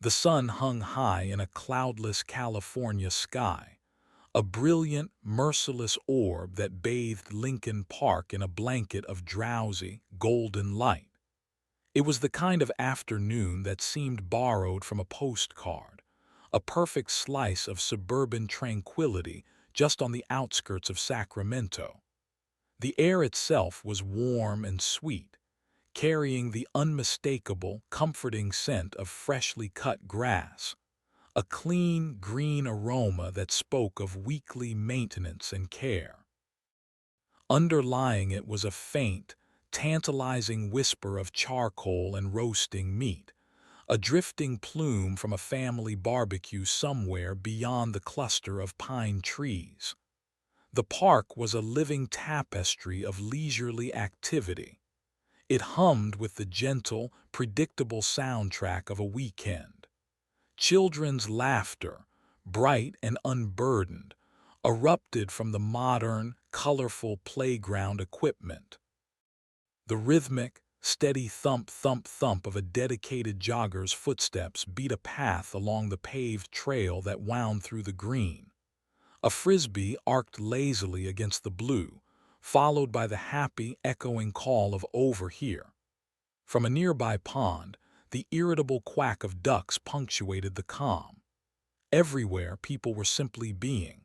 The sun hung high in a cloudless California sky, a brilliant, merciless orb that bathed Lincoln Park in a blanket of drowsy, golden light. It was the kind of afternoon that seemed borrowed from a postcard, a perfect slice of suburban tranquility just on the outskirts of Sacramento. The air itself was warm and sweet, carrying the unmistakable, comforting scent of freshly cut grass, a clean, green aroma that spoke of weekly maintenance and care. Underlying it was a faint, tantalizing whisper of charcoal and roasting meat, a drifting plume from a family barbecue somewhere beyond the cluster of pine trees. The park was a living tapestry of leisurely activity. It hummed with the gentle, predictable soundtrack of a weekend. Children's laughter, bright and unburdened, erupted from the modern, colorful playground equipment. The rhythmic, steady thump-thump-thump of a dedicated jogger's footsteps beat a path along the paved trail that wound through the green. A frisbee arced lazily against the blue, followed by the happy, echoing call of "over here." From a nearby pond, the irritable quack of ducks punctuated the calm. Everywhere, people were simply being.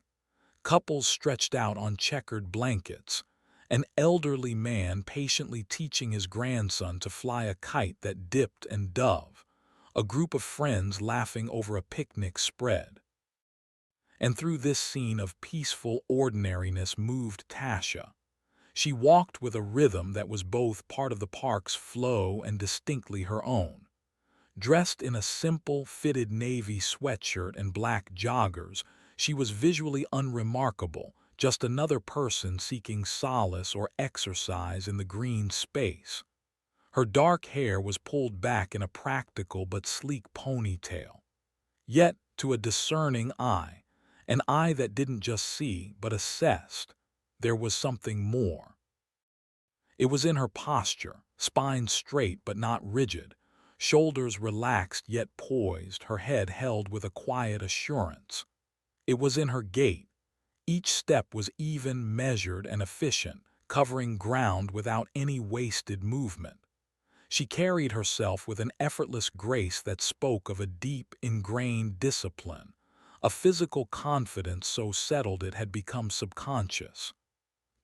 Couples stretched out on checkered blankets, an elderly man patiently teaching his grandson to fly a kite that dipped and dove, a group of friends laughing over a picnic spread. And through this scene of peaceful ordinariness moved Tasha. She walked with a rhythm that was both part of the park's flow and distinctly her own. Dressed in a simple, fitted navy sweatshirt and black joggers, she was visually unremarkable, just another person seeking solace or exercise in the green space. Her dark hair was pulled back in a practical but sleek ponytail. Yet, to a discerning eye, an eye that didn't just see but assessed, there was something more. It was in her posture, spine straight but not rigid, shoulders relaxed yet poised, her head held with a quiet assurance. It was in her gait. Each step was even, measured, and efficient, covering ground without any wasted movement. She carried herself with an effortless grace that spoke of a deep, ingrained discipline, a physical confidence so settled it had become subconscious.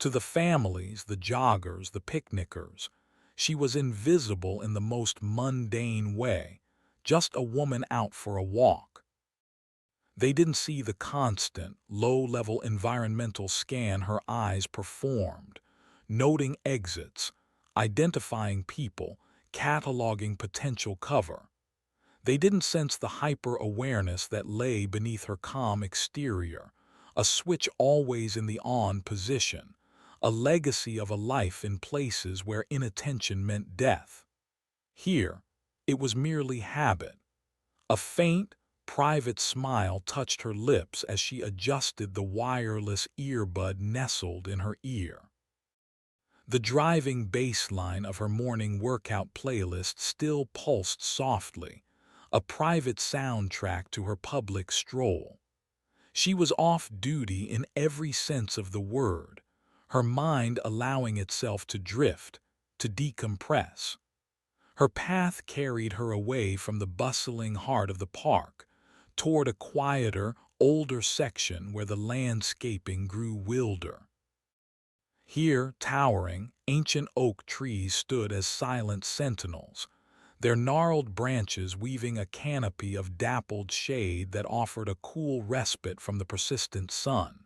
To the families, the joggers, the picnickers, she was invisible in the most mundane way, just a woman out for a walk. They didn't see the constant, low-level environmental scan her eyes performed, noting exits, identifying people, cataloging potential cover. They didn't sense the hyper-awareness that lay beneath her calm exterior, a switch always in the on position, a legacy of a life in places where inattention meant death. Here, it was merely habit. A faint, private smile touched her lips as she adjusted the wireless earbud nestled in her ear. The driving bass line of her morning workout playlist still pulsed softly, a private soundtrack to her public stroll. She was off duty in every sense of the word, her mind allowing itself to drift, to decompress. Her path carried her away from the bustling heart of the park, toward a quieter, older section where the landscaping grew wilder. Here, towering, ancient oak trees stood as silent sentinels, their gnarled branches weaving a canopy of dappled shade that offered a cool respite from the persistent sun.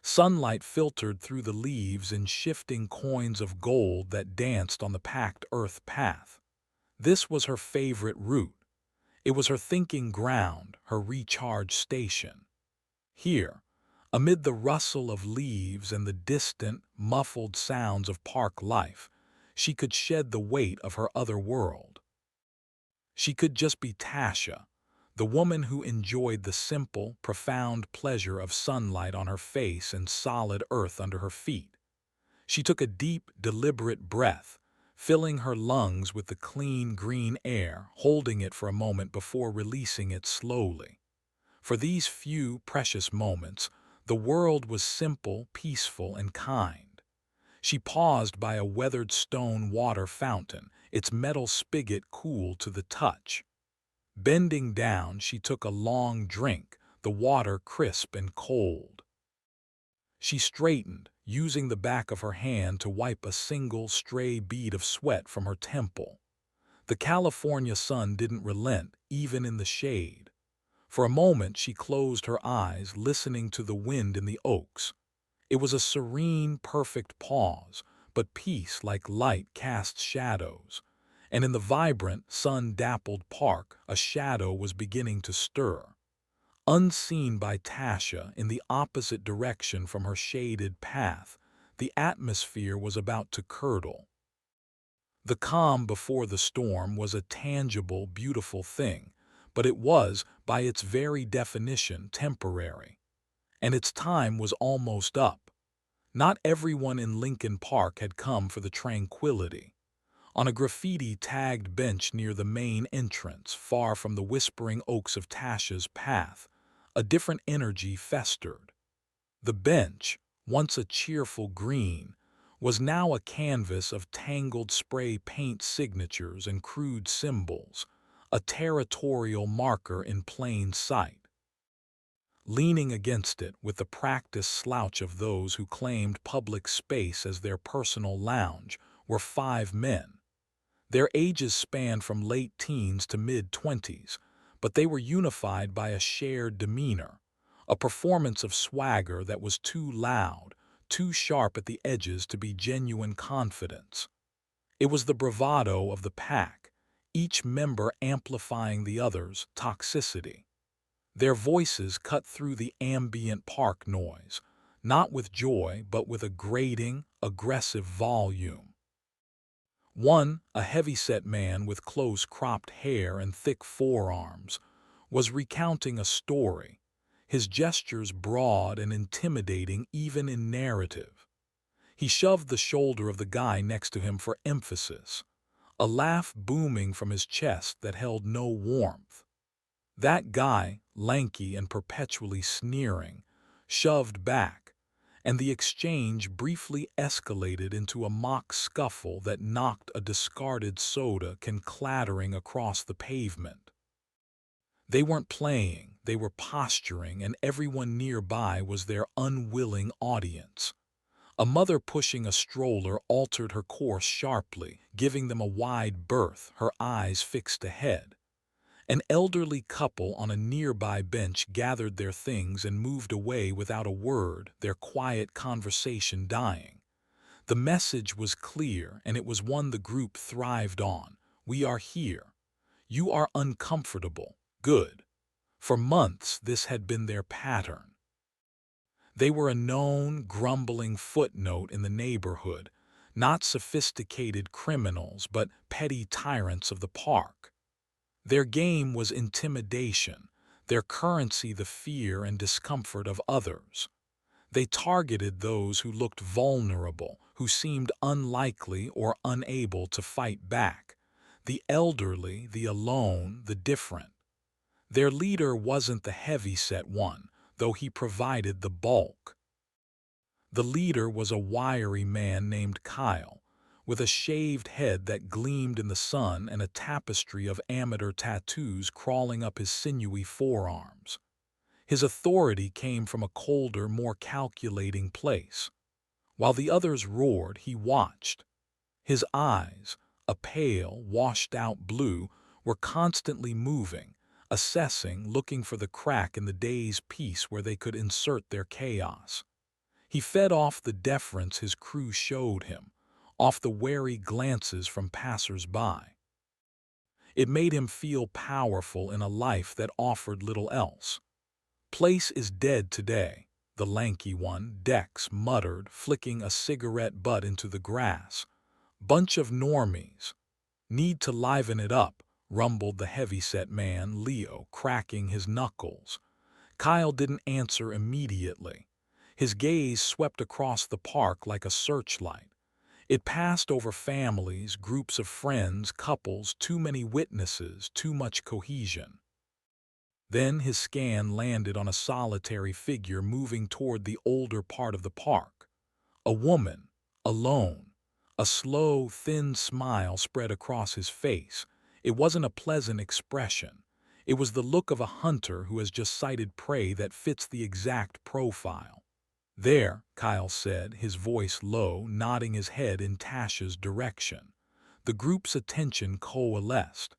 Sunlight filtered through the leaves in shifting coins of gold that danced on the packed earth path. This was her favorite route. It was her thinking ground, her recharge station. Here, amid the rustle of leaves and the distant, muffled sounds of park life, she could shed the weight of her other world. She could just be Tasha, the woman who enjoyed the simple, profound pleasure of sunlight on her face and solid earth under her feet. She took a deep, deliberate breath, filling her lungs with the clean green air, holding it for a moment before releasing it slowly. For these few precious moments, the world was simple, peaceful, and kind. She paused by a weathered stone water fountain, its metal spigot cool to the touch. Bending down, she took a long drink, the water crisp and cold. She straightened, using the back of her hand to wipe a single stray bead of sweat from her temple. The California sun didn't relent, even in the shade. For a moment she closed her eyes, listening to the wind in the oaks. It was a serene, perfect pause, but peace like light cast shadows. And in the vibrant, sun-dappled park, a shadow was beginning to stir. Unseen by Tasha, in the opposite direction from her shaded path, the atmosphere was about to curdle. The calm before the storm was a tangible, beautiful thing, but it was, by its very definition, temporary. And its time was almost up. Not everyone in Lincoln Park had come for the tranquility. On a graffiti-tagged bench near the main entrance, far from the whispering oaks of Tasha's path, a different energy festered. The bench, once a cheerful green, was now a canvas of tangled spray paint signatures and crude symbols, a territorial marker in plain sight. Leaning against it with the practiced slouch of those who claimed public space as their personal lounge were 5 men. Their ages spanned from late teens to mid-20s, but they were unified by a shared demeanor, a performance of swagger that was too loud, too sharp at the edges to be genuine confidence. It was the bravado of the pack, each member amplifying the other's toxicity. Their voices cut through the ambient park noise, not with joy but with a grating, aggressive volume. One, a heavy-set man with close-cropped hair and thick forearms, was recounting a story, his gestures broad and intimidating even in narrative. He shoved the shoulder of the guy next to him for emphasis, a laugh booming from his chest that held no warmth. That guy, lanky and perpetually sneering, shoved back, and the exchange briefly escalated into a mock scuffle that knocked a discarded soda can clattering across the pavement. They weren't playing, they were posturing, and everyone nearby was their unwilling audience. A mother pushing a stroller altered her course sharply, giving them a wide berth, her eyes fixed ahead. An elderly couple on a nearby bench gathered their things and moved away without a word, their quiet conversation dying. The message was clear, and it was one the group thrived on. We are here. You are uncomfortable. Good. For months, this had been their pattern. They were a known, grumbling footnote in the neighborhood, not sophisticated criminals, but petty tyrants of the park. Their game was intimidation, their currency the fear and discomfort of others. They targeted those who looked vulnerable, who seemed unlikely or unable to fight back. The elderly, the alone, the different. Their leader wasn't the heavy-set one, though he provided the bulk. The leader was a wiry man named Kyle, with a shaved head that gleamed in the sun and a tapestry of amateur tattoos crawling up his sinewy forearms. His authority came from a colder, more calculating place. While the others roared, he watched. His eyes, a pale, washed-out blue, were constantly moving, assessing, looking for the crack in the day's peace where they could insert their chaos. He fed off the deference his crew showed him, off the wary glances from passers-by. It made him feel powerful in a life that offered little else. "Place is dead today," the lanky one, Dex, muttered, flicking a cigarette butt into the grass. "Bunch of normies. Need to liven it up," rumbled the heavy-set man, Leo, cracking his knuckles. Kyle didn't answer immediately. His gaze swept across the park like a searchlight. It passed over families, groups of friends, couples, too many witnesses, too much cohesion. Then his scan landed on a solitary figure moving toward the older part of the park. A woman, alone. A slow, thin smile spread across his face. It wasn't a pleasant expression. It was the look of a hunter who has just sighted prey that fits the exact profile. "There," Kyle said, his voice low, nodding his head in Tasha's direction. The group's attention coalesced.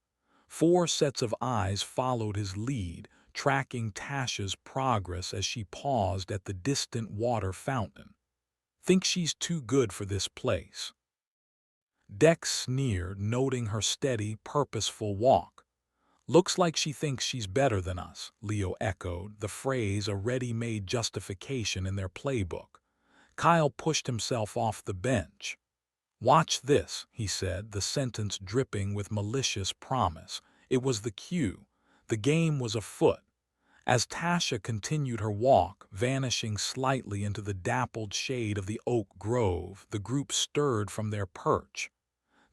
4 sets of eyes followed his lead, tracking Tasha's progress as she paused at the distant water fountain. "Think she's too good for this place." Dex sneered, noting her steady, purposeful walk. "Looks like she thinks she's better than us," Leo echoed, the phrase a ready-made justification in their playbook. Kyle pushed himself off the bench. "Watch this," he said, the sentence dripping with malicious promise. It was the cue. The game was afoot. As Tasha continued her walk, vanishing slightly into the dappled shade of the oak grove, the group stirred from their perch.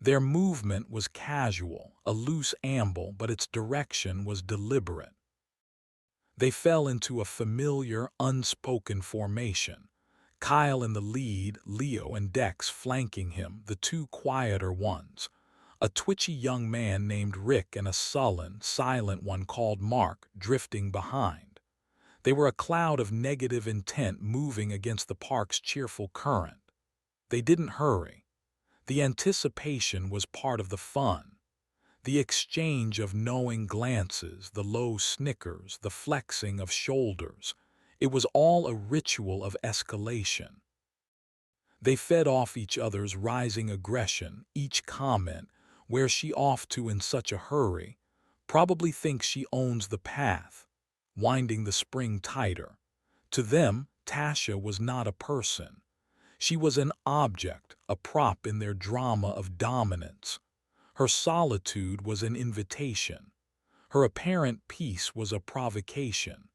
Their movement was casual, a loose amble, but its direction was deliberate. They fell into a familiar, unspoken formation. Kyle in the lead, Leo and Dex flanking him, the 2 quieter ones. A twitchy young man named Rick and a sullen, silent one called Mark drifting behind. They were a cloud of negative intent moving against the park's cheerful current. They didn't hurry. The anticipation was part of the fun. The exchange of knowing glances, the low snickers, the flexing of shoulders. It was all a ritual of escalation. They fed off each other's rising aggression, each comment, "Where's she off to in such a hurry? Probably thinks she owns the path," winding the spring tighter. To them, Tasha was not a person. She was an object, a prop in their drama of dominance. Her solitude was an invitation. Her apparent peace was a provocation.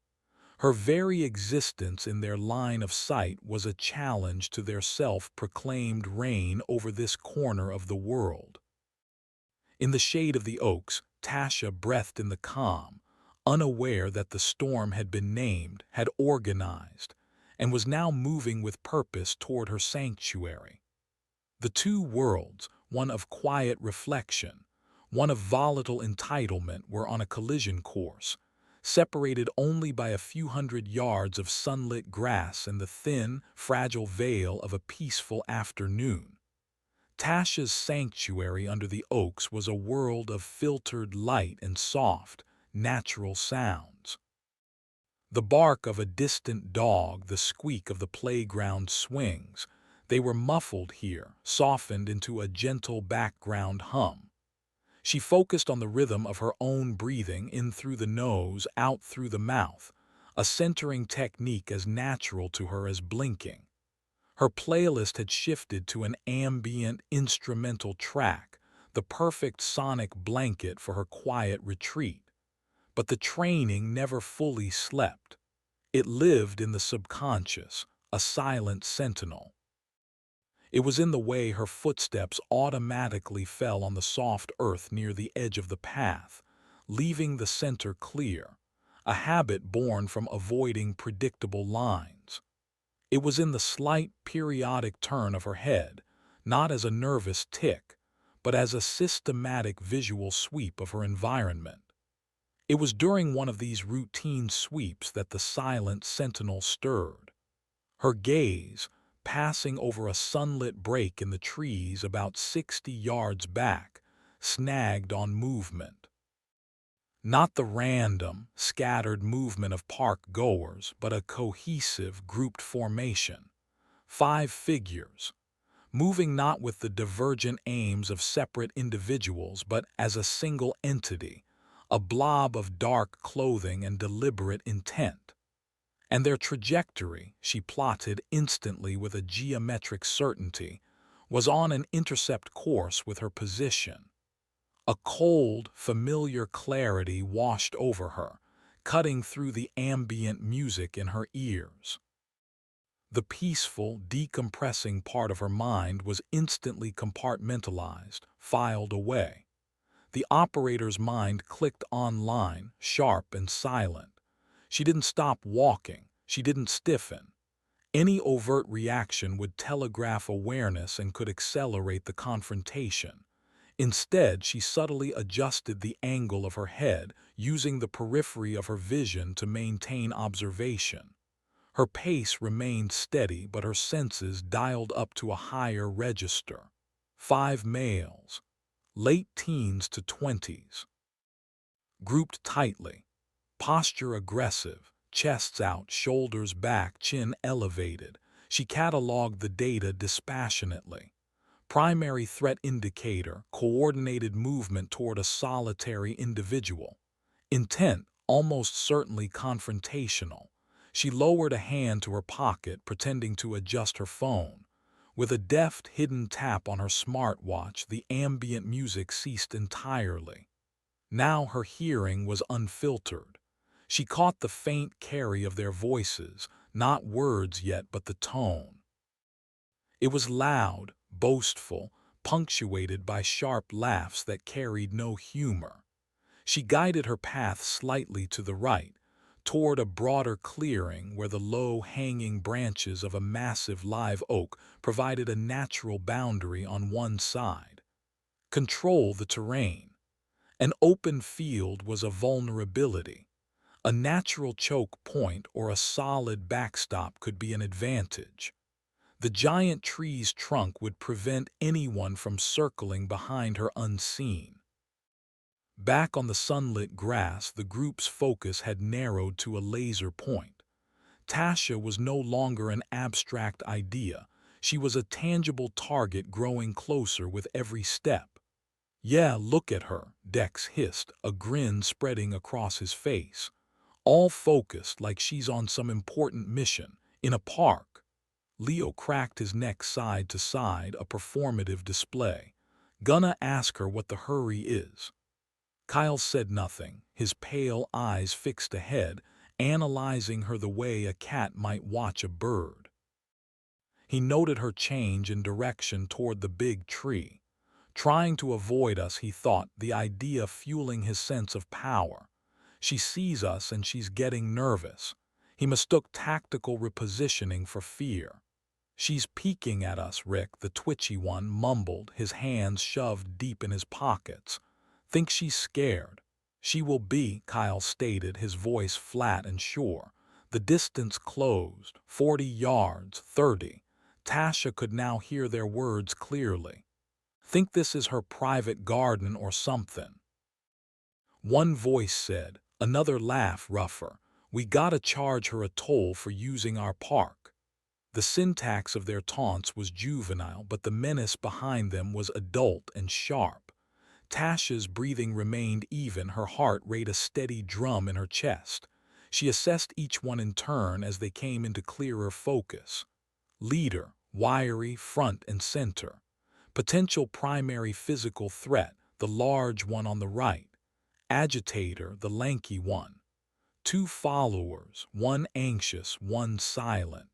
Her very existence in their line of sight was a challenge to their self-proclaimed reign over this corner of the world. In the shade of the oaks, Tasha breathed in the calm, unaware that the storm had been named, had organized, and was now moving with purpose toward her sanctuary. The 2 worlds, one of quiet reflection, one of volatile entitlement, were on a collision course, separated only by a few hundred yards of sunlit grass and the thin, fragile veil of a peaceful afternoon. Tasha's sanctuary under the oaks was a world of filtered light and soft, natural sounds. The bark of a distant dog, the squeak of the playground swings, they were muffled here, softened into a gentle background hum. She focused on the rhythm of her own breathing, in through the nose, out through the mouth, a centering technique as natural to her as blinking. Her playlist had shifted to an ambient instrumental track, the perfect sonic blanket for her quiet retreat. But the training never fully slept. It lived in the subconscious, a silent sentinel. It was in the way her footsteps automatically fell on the soft earth near the edge of the path, leaving the center clear, a habit born from avoiding predictable lines. It was in the slight, periodic turn of her head, not as a nervous tick, but as a systematic visual sweep of her environment. It was during one of these routine sweeps that the silent sentinel stirred. Her gaze, passing over a sunlit break in the trees about 60 yards back, snagged on movement. Not the random, scattered movement of park goers, but a cohesive, grouped formation. 5 figures, moving not with the divergent aims of separate individuals, but as a single entity, a blob of dark clothing and deliberate intent. And their trajectory, she plotted instantly with a geometric certainty, was on an intercept course with her position. A cold, familiar clarity washed over her, cutting through the ambient music in her ears. The peaceful, decompressing part of her mind was instantly compartmentalized, filed away. The operator's mind clicked online, sharp and silent. She didn't stop walking. She didn't stiffen. Any overt reaction would telegraph awareness and could accelerate the confrontation. Instead, she subtly adjusted the angle of her head, using the periphery of her vision to maintain observation. Her pace remained steady, but her senses dialed up to a higher register. 5 males, late teens to 20s, grouped tightly, posture aggressive, chests out, shoulders back, chin elevated. She cataloged the data dispassionately. Primary threat indicator, coordinated movement toward a solitary individual. Intent, almost certainly confrontational. She lowered a hand to her pocket, pretending to adjust her phone. With a deft, hidden tap on her smartwatch, the ambient music ceased entirely. Now her hearing was unfiltered. She caught the faint carry of their voices, not words yet, but the tone. It was loud, boastful, punctuated by sharp laughs that carried no humor. She guided her path slightly to the right, toward a broader clearing where the low-hanging branches of a massive live oak provided a natural boundary on one side. Control the terrain. An open field was a vulnerability. A natural choke point or a solid backstop could be an advantage. The giant tree's trunk would prevent anyone from circling behind her unseen. Back on the sunlit grass, the group's focus had narrowed to a laser point. Tasha was no longer an abstract idea. She was a tangible target growing closer with every step. "Yeah, look at her," Dex hissed, a grin spreading across his face. "All focused like she's on some important mission, in a park." Leo cracked his neck side to side, a performative display. "Gonna ask her what the hurry is." Kyle said nothing, his pale eyes fixed ahead, analyzing her the way a cat might watch a bird. He noted her change in direction toward the big tree. Trying to avoid us, he thought, the idea fueling his sense of power. She sees us and she's getting nervous. He mistook tactical repositioning for fear. "She's peeking at us," Rick, the twitchy one, mumbled, his hands shoved deep in his pockets. "Think she's scared?" "She will be," Kyle stated, his voice flat and sure. The distance closed, 40 yards, 30. Tasha could now hear their words clearly. "Think this is her private garden or something." One voice said, another laugh rougher. "We gotta charge her a toll for using our park." The syntax of their taunts was juvenile, but the menace behind them was adult and sharp. Tasha's breathing remained even, her heart rate a steady drum in her chest. She assessed each one in turn as they came into clearer focus. Leader, wiry, front and center. Potential primary physical threat, the large one on the right. Agitator, the lanky one. 2 followers, one anxious, one silent.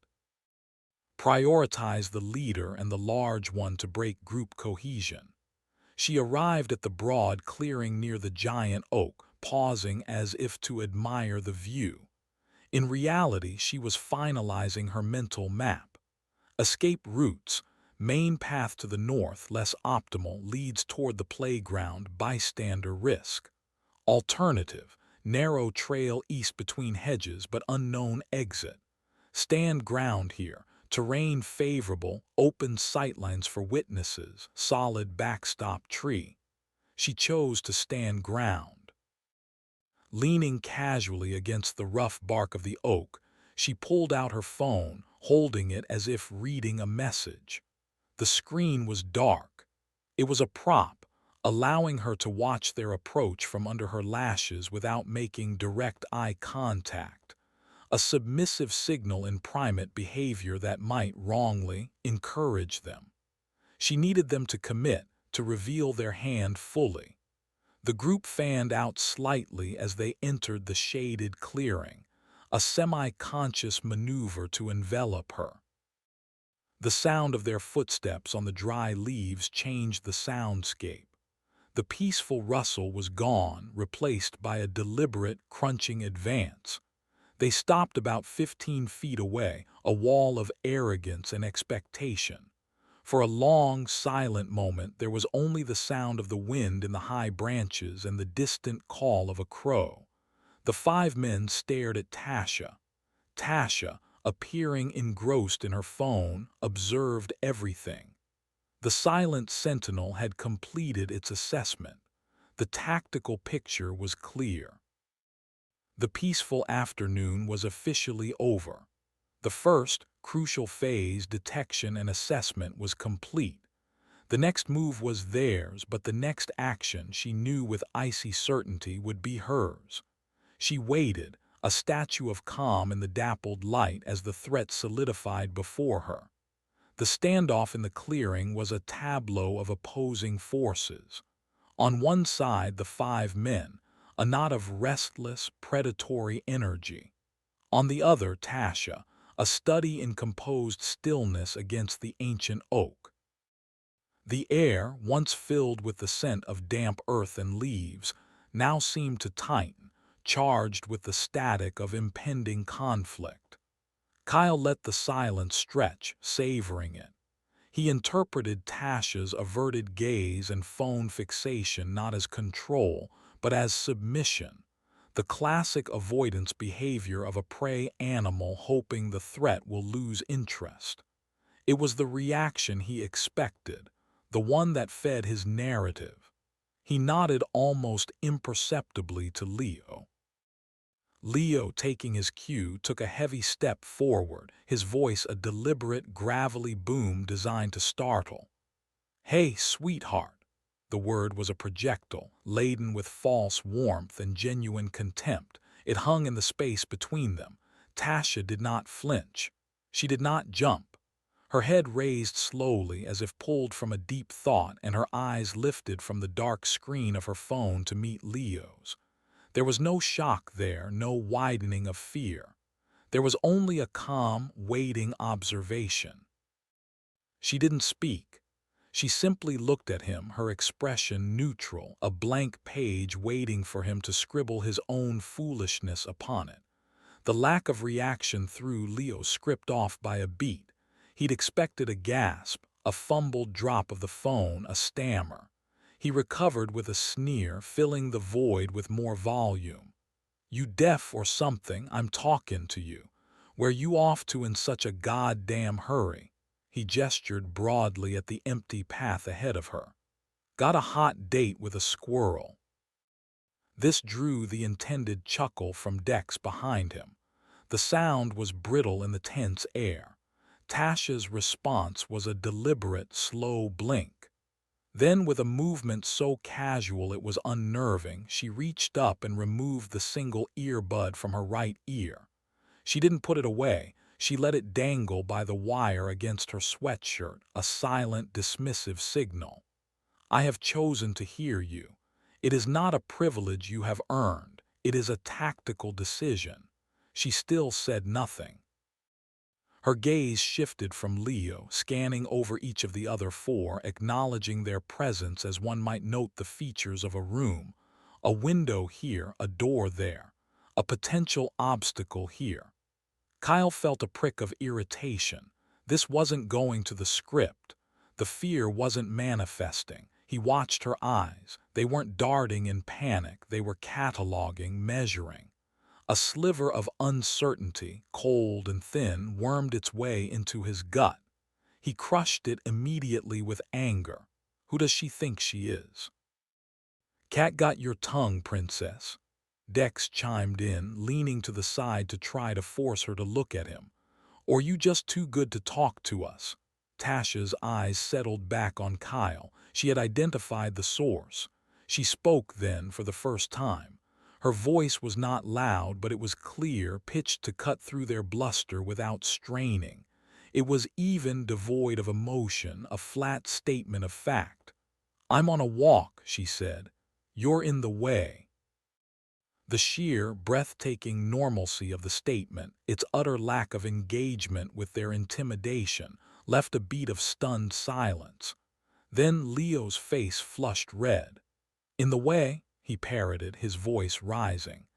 Prioritize the leader and the large one to break group cohesion. She arrived at the broad clearing near the giant oak, pausing as if to admire the view. In reality, she was finalizing her mental map. Escape routes. Main path to the north, less optimal, leads toward the playground, bystander risk. Alternative, narrow trail east between hedges but unknown exit. Stand ground here. Terrain favorable, open sightlines for witnesses, solid backstop tree. She chose to stand ground. Leaning casually against the rough bark of the oak, she pulled out her phone, holding it as if reading a message. The screen was dark. It was a prop, allowing her to watch their approach from under her lashes without making direct eye contact. A submissive signal in primate behavior that might, wrongly, encourage them. She needed them to commit, to reveal their hand fully. The group fanned out slightly as they entered the shaded clearing, a semi-conscious maneuver to envelop her. The sound of their footsteps on the dry leaves changed the soundscape. The peaceful rustle was gone, replaced by a deliberate, crunching advance. They stopped about 15 feet away, a wall of arrogance and expectation. For a long, silent moment, there was only the sound of the wind in the high branches and the distant call of a crow. The five men stared at Tasha. Tasha, appearing engrossed in her phone, observed everything. The silent sentinel had completed its assessment. The tactical picture was clear. The peaceful afternoon was officially over. The first, crucial phase, detection and assessment, was complete. The next move was theirs, but the next action, she knew with icy certainty, would be hers. She waited, a statue of calm in the dappled light, as the threat solidified before her. The standoff in the clearing was a tableau of opposing forces. On one side, the five men, a knot of restless, predatory energy. On the other, Tasha, a study in composed stillness against the ancient oak. The air, once filled with the scent of damp earth and leaves, now seemed to tighten, charged with the static of impending conflict. Kyle let the silence stretch, savoring it. He interpreted Tasha's averted gaze and phone fixation not as control, but as submission, the classic avoidance behavior of a prey animal hoping the threat will lose interest. It was the reaction he expected, the one that fed his narrative. He nodded almost imperceptibly to Leo. Leo, taking his cue, took a heavy step forward, his voice a deliberate, gravelly boom designed to startle. "Hey, sweetheart." The word was a projectile, laden with false warmth and genuine contempt. It hung in the space between them. Tasha did not flinch. She did not jump. Her head raised slowly as if pulled from a deep thought, and her eyes lifted from the dark screen of her phone to meet Leo's. There was no shock there, no widening of fear. There was only a calm, waiting observation. She didn't speak. She simply looked at him, her expression neutral, a blank page waiting for him to scribble his own foolishness upon it. The lack of reaction threw Leo's script off by a beat. He'd expected a gasp, a fumbled drop of the phone, a stammer. He recovered with a sneer, filling the void with more volume. "You deaf or something? I'm talking to you. Where you off to in such a goddamn hurry?" He gestured broadly at the empty path ahead of her. "Got a hot date with a squirrel." This drew the intended chuckle from decks behind him. The sound was brittle in the tense air. Tasha's response was a deliberate, slow blink. Then, with a movement so casual it was unnerving, she reached up and removed the single earbud from her right ear. She didn't put it away. She let it dangle by the wire against her sweatshirt, a silent, dismissive signal. "I have chosen to hear you. It is not a privilege you have earned. It is a tactical decision." She still said nothing. Her gaze shifted from Leo, scanning over each of the other four, acknowledging their presence as one might note the features of a room. A window here, a door there. A potential obstacle here. Kyle felt a prick of irritation. This wasn't going to the script. The fear wasn't manifesting. He watched her eyes. They weren't darting in panic. They were cataloging, measuring. A sliver of uncertainty, cold and thin, wormed its way into his gut. He crushed it immediately with anger. Who does she think she is? "Cat got your tongue, princess." Dex chimed in, leaning to the side to try to force her to look at him. "Or you just too good to talk to us?" Tasha's eyes settled back on Kyle. She had identified the source. She spoke then for the first time. Her voice was not loud, but it was clear, pitched to cut through their bluster without straining. It was even, devoid of emotion, a flat statement of fact. "I'm on a walk," she said. "You're in the way." The sheer, breathtaking normalcy of the statement, its utter lack of engagement with their intimidation, left a beat of stunned silence. Then Leo's face flushed red. "In the way," he parroted, his voice rising.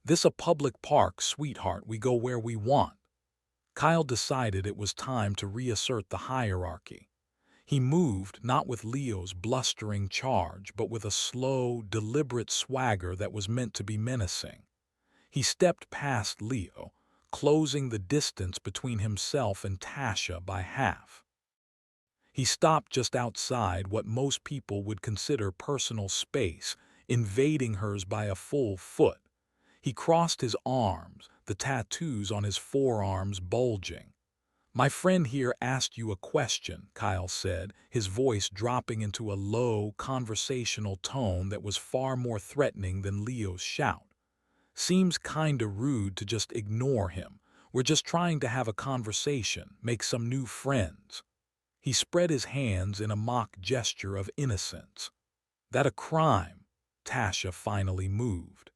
"This a public park, sweetheart, we go where we want." Kyle decided it was time to reassert the hierarchy. He moved, not with Leo's blustering charge, but with a slow, deliberate swagger that was meant to be menacing. He stepped past Leo, closing the distance between himself and Tasha by half. He stopped just outside what most people would consider personal space, invading hers by a full foot. He crossed his arms, the tattoos on his forearms bulging. "My friend here asked you a question," Kyle said, his voice dropping into a low, conversational tone that was far more threatening than Leo's shout. "Seems kinda rude to just ignore him. We're just trying to have a conversation, make some new friends." He spread his hands in a mock gesture of innocence. "That a crime?" Tasha finally moved.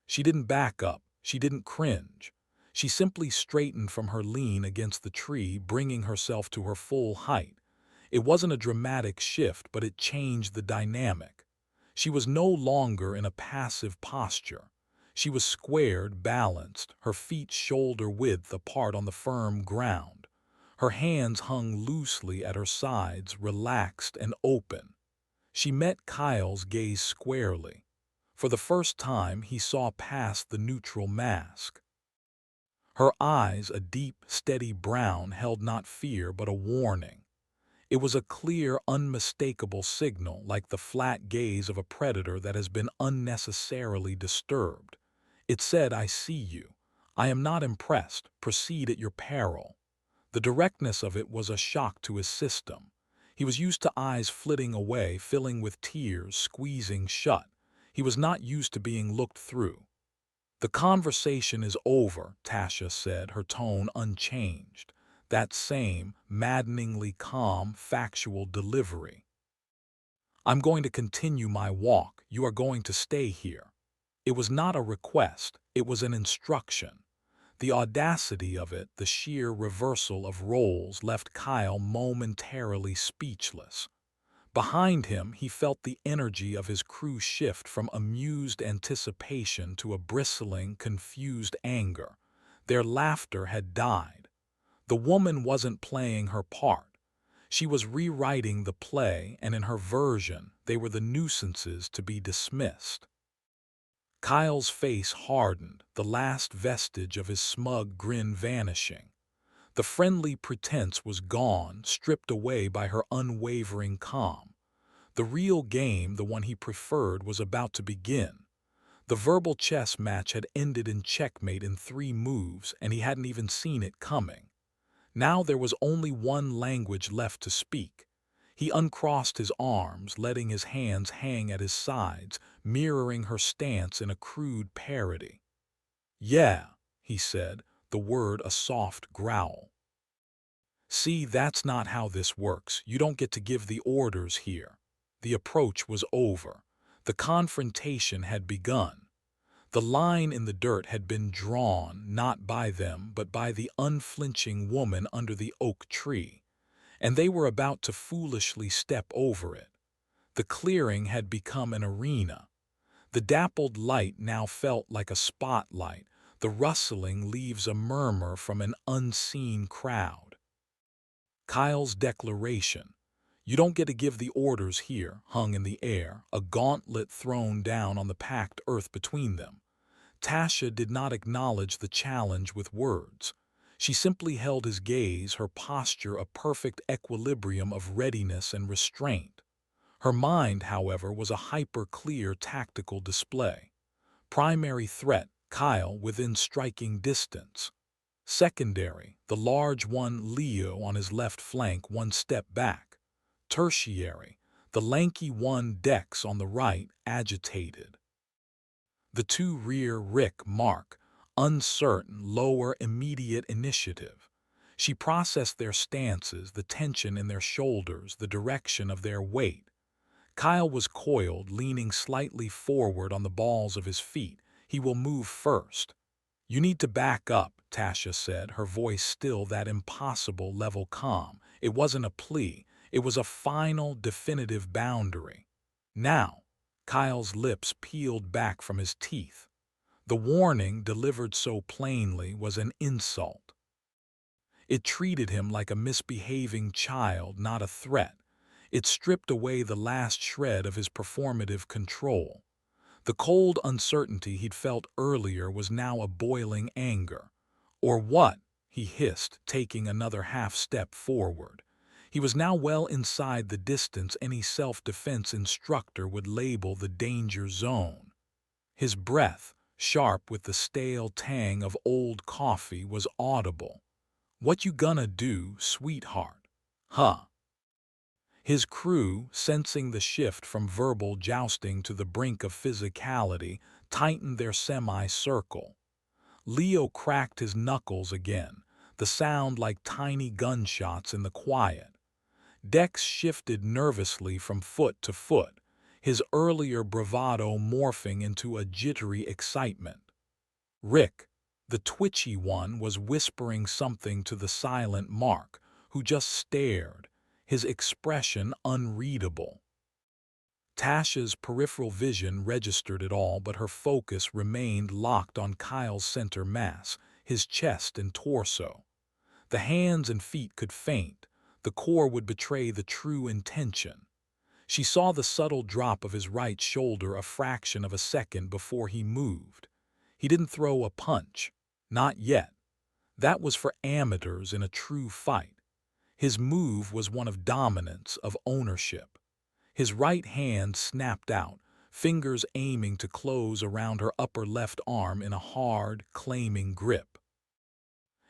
She didn't back up, she didn't cringe. She simply straightened from her lean against the tree, bringing herself to her full height. It wasn't a dramatic shift, but it changed the dynamic. She was no longer in a passive posture. She was squared, balanced, her feet shoulder-width apart on the firm ground. Her hands hung loosely at her sides, relaxed and open. She met Kyle's gaze squarely. For the first time, he saw past the neutral mask. Her eyes, a deep, steady brown, held not fear but a warning. It was a clear, unmistakable signal, like the flat gaze of a predator that has been unnecessarily disturbed. It said, "I see you. I am not impressed. Proceed at your peril." The directness of it was a shock to his system. He was used to eyes flitting away, filling with tears, squeezing shut. He was not used to being looked through. "The conversation is over," Tasha said, her tone unchanged. That same, maddeningly calm, factual delivery. "I'm going to continue my walk. You are going to stay here." It was not a request, it was an instruction. The audacity of it, the sheer reversal of roles, left Kyle momentarily speechless. Behind him, he felt the energy of his crew shift from amused anticipation to a bristling, confused anger. Their laughter had died. The woman wasn't playing her part. She was rewriting the play, and in her version, they were the nuisances to be dismissed. Kyle's face hardened, the last vestige of his smug grin vanishing. The friendly pretense was gone, stripped away by her unwavering calm. The real game, the one he preferred, was about to begin. The verbal chess match had ended in checkmate in 3 moves, and he hadn't even seen it coming. Now there was only one language left to speak. He uncrossed his arms, letting his hands hang at his sides, mirroring her stance in a crude parody. "Yeah," he said, the word a soft growl. "See, that's not how this works. You don't get to give the orders here." The approach was over. The confrontation had begun. The line in the dirt had been drawn, not by them, but by the unflinching woman under the oak tree, and they were about to foolishly step over it. The clearing had become an arena. The dappled light now felt like a spotlight, the rustling leaves a murmur from an unseen crowd. Kyle's declaration, "You don't get to give the orders here," hung in the air, a gauntlet thrown down on the packed earth between them. Tasha did not acknowledge the challenge with words. She simply held his gaze, her posture a perfect equilibrium of readiness and restraint. Her mind, however, was a hyper-clear tactical display. Primary threat, Kyle within striking distance. Secondary, the large one, Leo, on his left flank 1 step back. Tertiary, the lanky one, Dex, on the right, agitated. The 2 rear, Rick, Mark, uncertain, lower immediate initiative. She processed their stances, the tension in their shoulders, the direction of their weight. Kyle was coiled, leaning slightly forward on the balls of his feet. "He will move first." "You need to back up," Tasha said, her voice still that impossible level calm. It wasn't a plea. It was a final, definitive boundary. Now, Kyle's lips peeled back from his teeth. The warning, delivered so plainly, was an insult. It treated him like a misbehaving child, not a threat. It stripped away the last shred of his performative control. The cold uncertainty he'd felt earlier was now a boiling anger. Or what? He hissed, taking another half-step forward. He was now well inside the distance any self-defense instructor would label the danger zone. His breath, sharp with the stale tang of old coffee, was audible. "What you gonna do, sweetheart? Huh?" His crew, sensing the shift from verbal jousting to the brink of physicality, tightened their semicircle. Leo cracked his knuckles again, the sound like tiny gunshots in the quiet. Dex shifted nervously from foot to foot, his earlier bravado morphing into a jittery excitement. Rick, the twitchy one, was whispering something to the silent Mark, who just stared, his expression unreadable. Tasha's peripheral vision registered it all, but her focus remained locked on Kyle's center mass, his chest and torso. The hands and feet could faint, the core would betray the true intention. She saw the subtle drop of his right shoulder a fraction of a second before he moved. He didn't throw a punch. Not yet. That was for amateurs in a true fight. His move was one of dominance, of ownership. His right hand snapped out, fingers aiming to close around her upper left arm in a hard, claiming grip.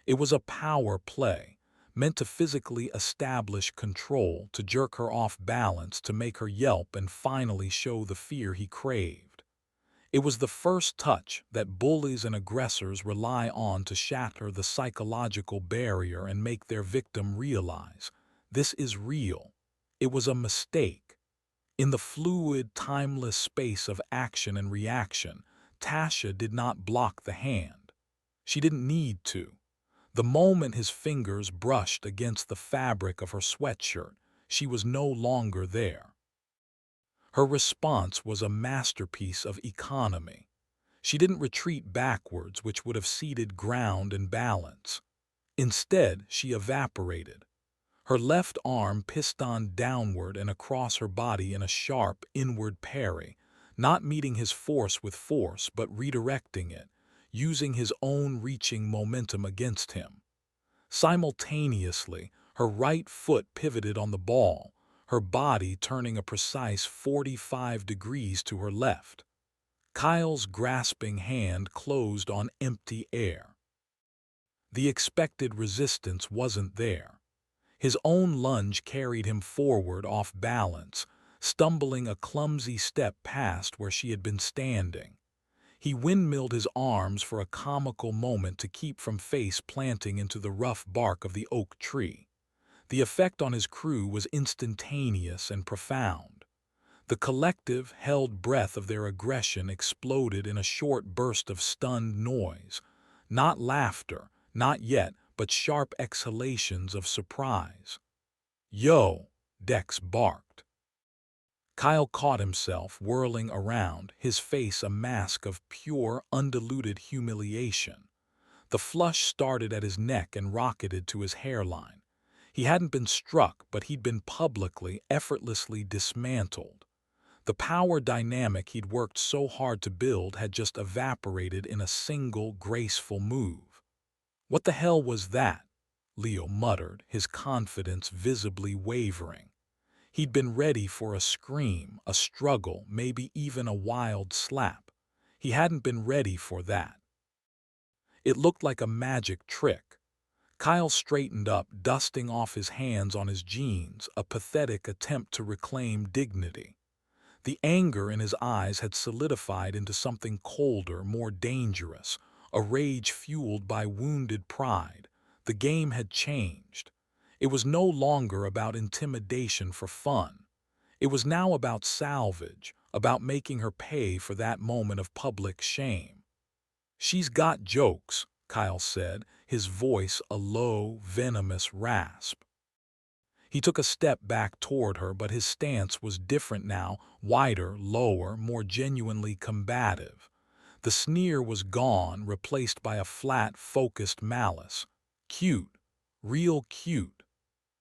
It was a power play, meant to physically establish control, to jerk her off balance, to make her yelp and finally show the fear he craved. It was the first touch that bullies and aggressors rely on to shatter the psychological barrier and make their victim realize, this is real. It was a mistake. In the fluid, timeless space of action and reaction, Tasha did not block the hand. She didn't need to. The moment his fingers brushed against the fabric of her sweatshirt, she was no longer there. Her response was a masterpiece of economy. She didn't retreat backwards, which would have ceded ground and balance. Instead, she evaporated. Her left arm pistoned downward and across her body in a sharp, inward parry, not meeting his force with force, but redirecting it, using his own reaching momentum against him. Simultaneously, her right foot pivoted on the ball, her body turning a precise 45 degrees to her left. Kyle's grasping hand closed on empty air. The expected resistance wasn't there. His own lunge carried him forward off balance, stumbling a clumsy step past where she had been standing. He windmilled his arms for a comical moment to keep from face planting into the rough bark of the oak tree. The effect on his crew was instantaneous and profound. The collective, held breath of their aggression exploded in a short burst of stunned noise. Not laughter, not yet, but sharp exhalations of surprise. "Yo!" Dex barked. Kyle caught himself whirling around, his face a mask of pure, undiluted humiliation. The flush started at his neck and rocketed to his hairline. He hadn't been struck, but he'd been publicly, effortlessly dismantled. The power dynamic he'd worked so hard to build had just evaporated in a single, graceful move. "What the hell was that?" Leo muttered, his confidence visibly wavering. He'd been ready for a scream, a struggle, maybe even a wild slap. He hadn't been ready for that. It looked like a magic trick. Kyle straightened up, dusting off his hands on his jeans, a pathetic attempt to reclaim dignity. The anger in his eyes had solidified into something colder, more dangerous, a rage fueled by wounded pride. The game had changed. It was no longer about intimidation for fun. It was now about salvage, about making her pay for that moment of public shame. "She's got jokes," Kyle said, his voice a low, venomous rasp. He took a step back toward her, but his stance was different now, wider, lower, more genuinely combative. The sneer was gone, replaced by a flat, focused malice. Cute. Real cute.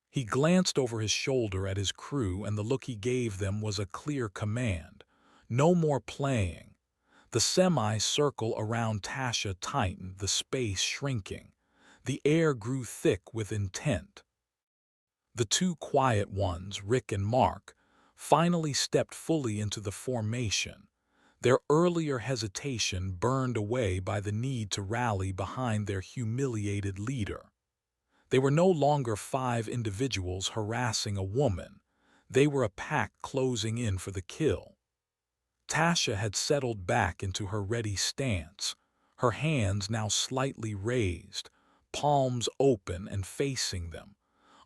He glanced over his shoulder at his crew, and the look he gave them was a clear command. No more playing. The semi-circle around Tasha tightened, the space shrinking. The air grew thick with intent. The two quiet ones, Rick and Mark, finally stepped fully into the formation. Their earlier hesitation burned away by the need to rally behind their humiliated leader. They were no longer 5 individuals harassing a woman. They were a pack closing in for the kill. Tasha had settled back into her ready stance, her hands now slightly raised, palms open and facing them,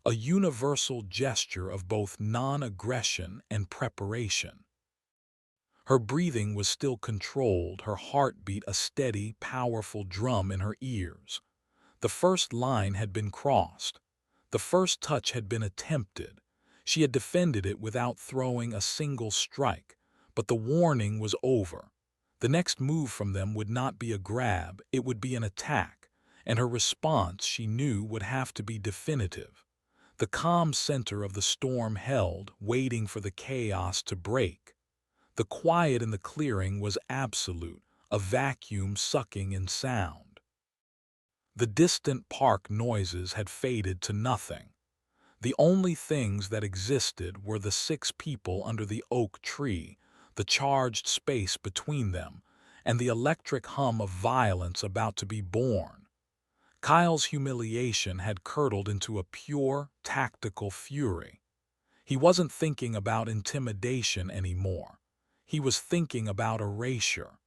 a universal gesture of both non-aggression and preparation. Her breathing was still controlled, her heartbeat a steady, powerful drum in her ears. The first line had been crossed. The first touch had been attempted. She had defended it without throwing a single strike, but the warning was over. The next move from them would not be a grab, it would be an attack, and her response, she knew, would have to be definitive. The calm center of the storm held, waiting for the chaos to break. The quiet in the clearing was absolute, a vacuum sucking in sound. The distant park noises had faded to nothing. The only things that existed were the 6 people under the oak tree, the charged space between them, and the electric hum of violence about to be born. Kyle's humiliation had curdled into a pure, tactical fury. He wasn't thinking about intimidation anymore. He was thinking about erasure.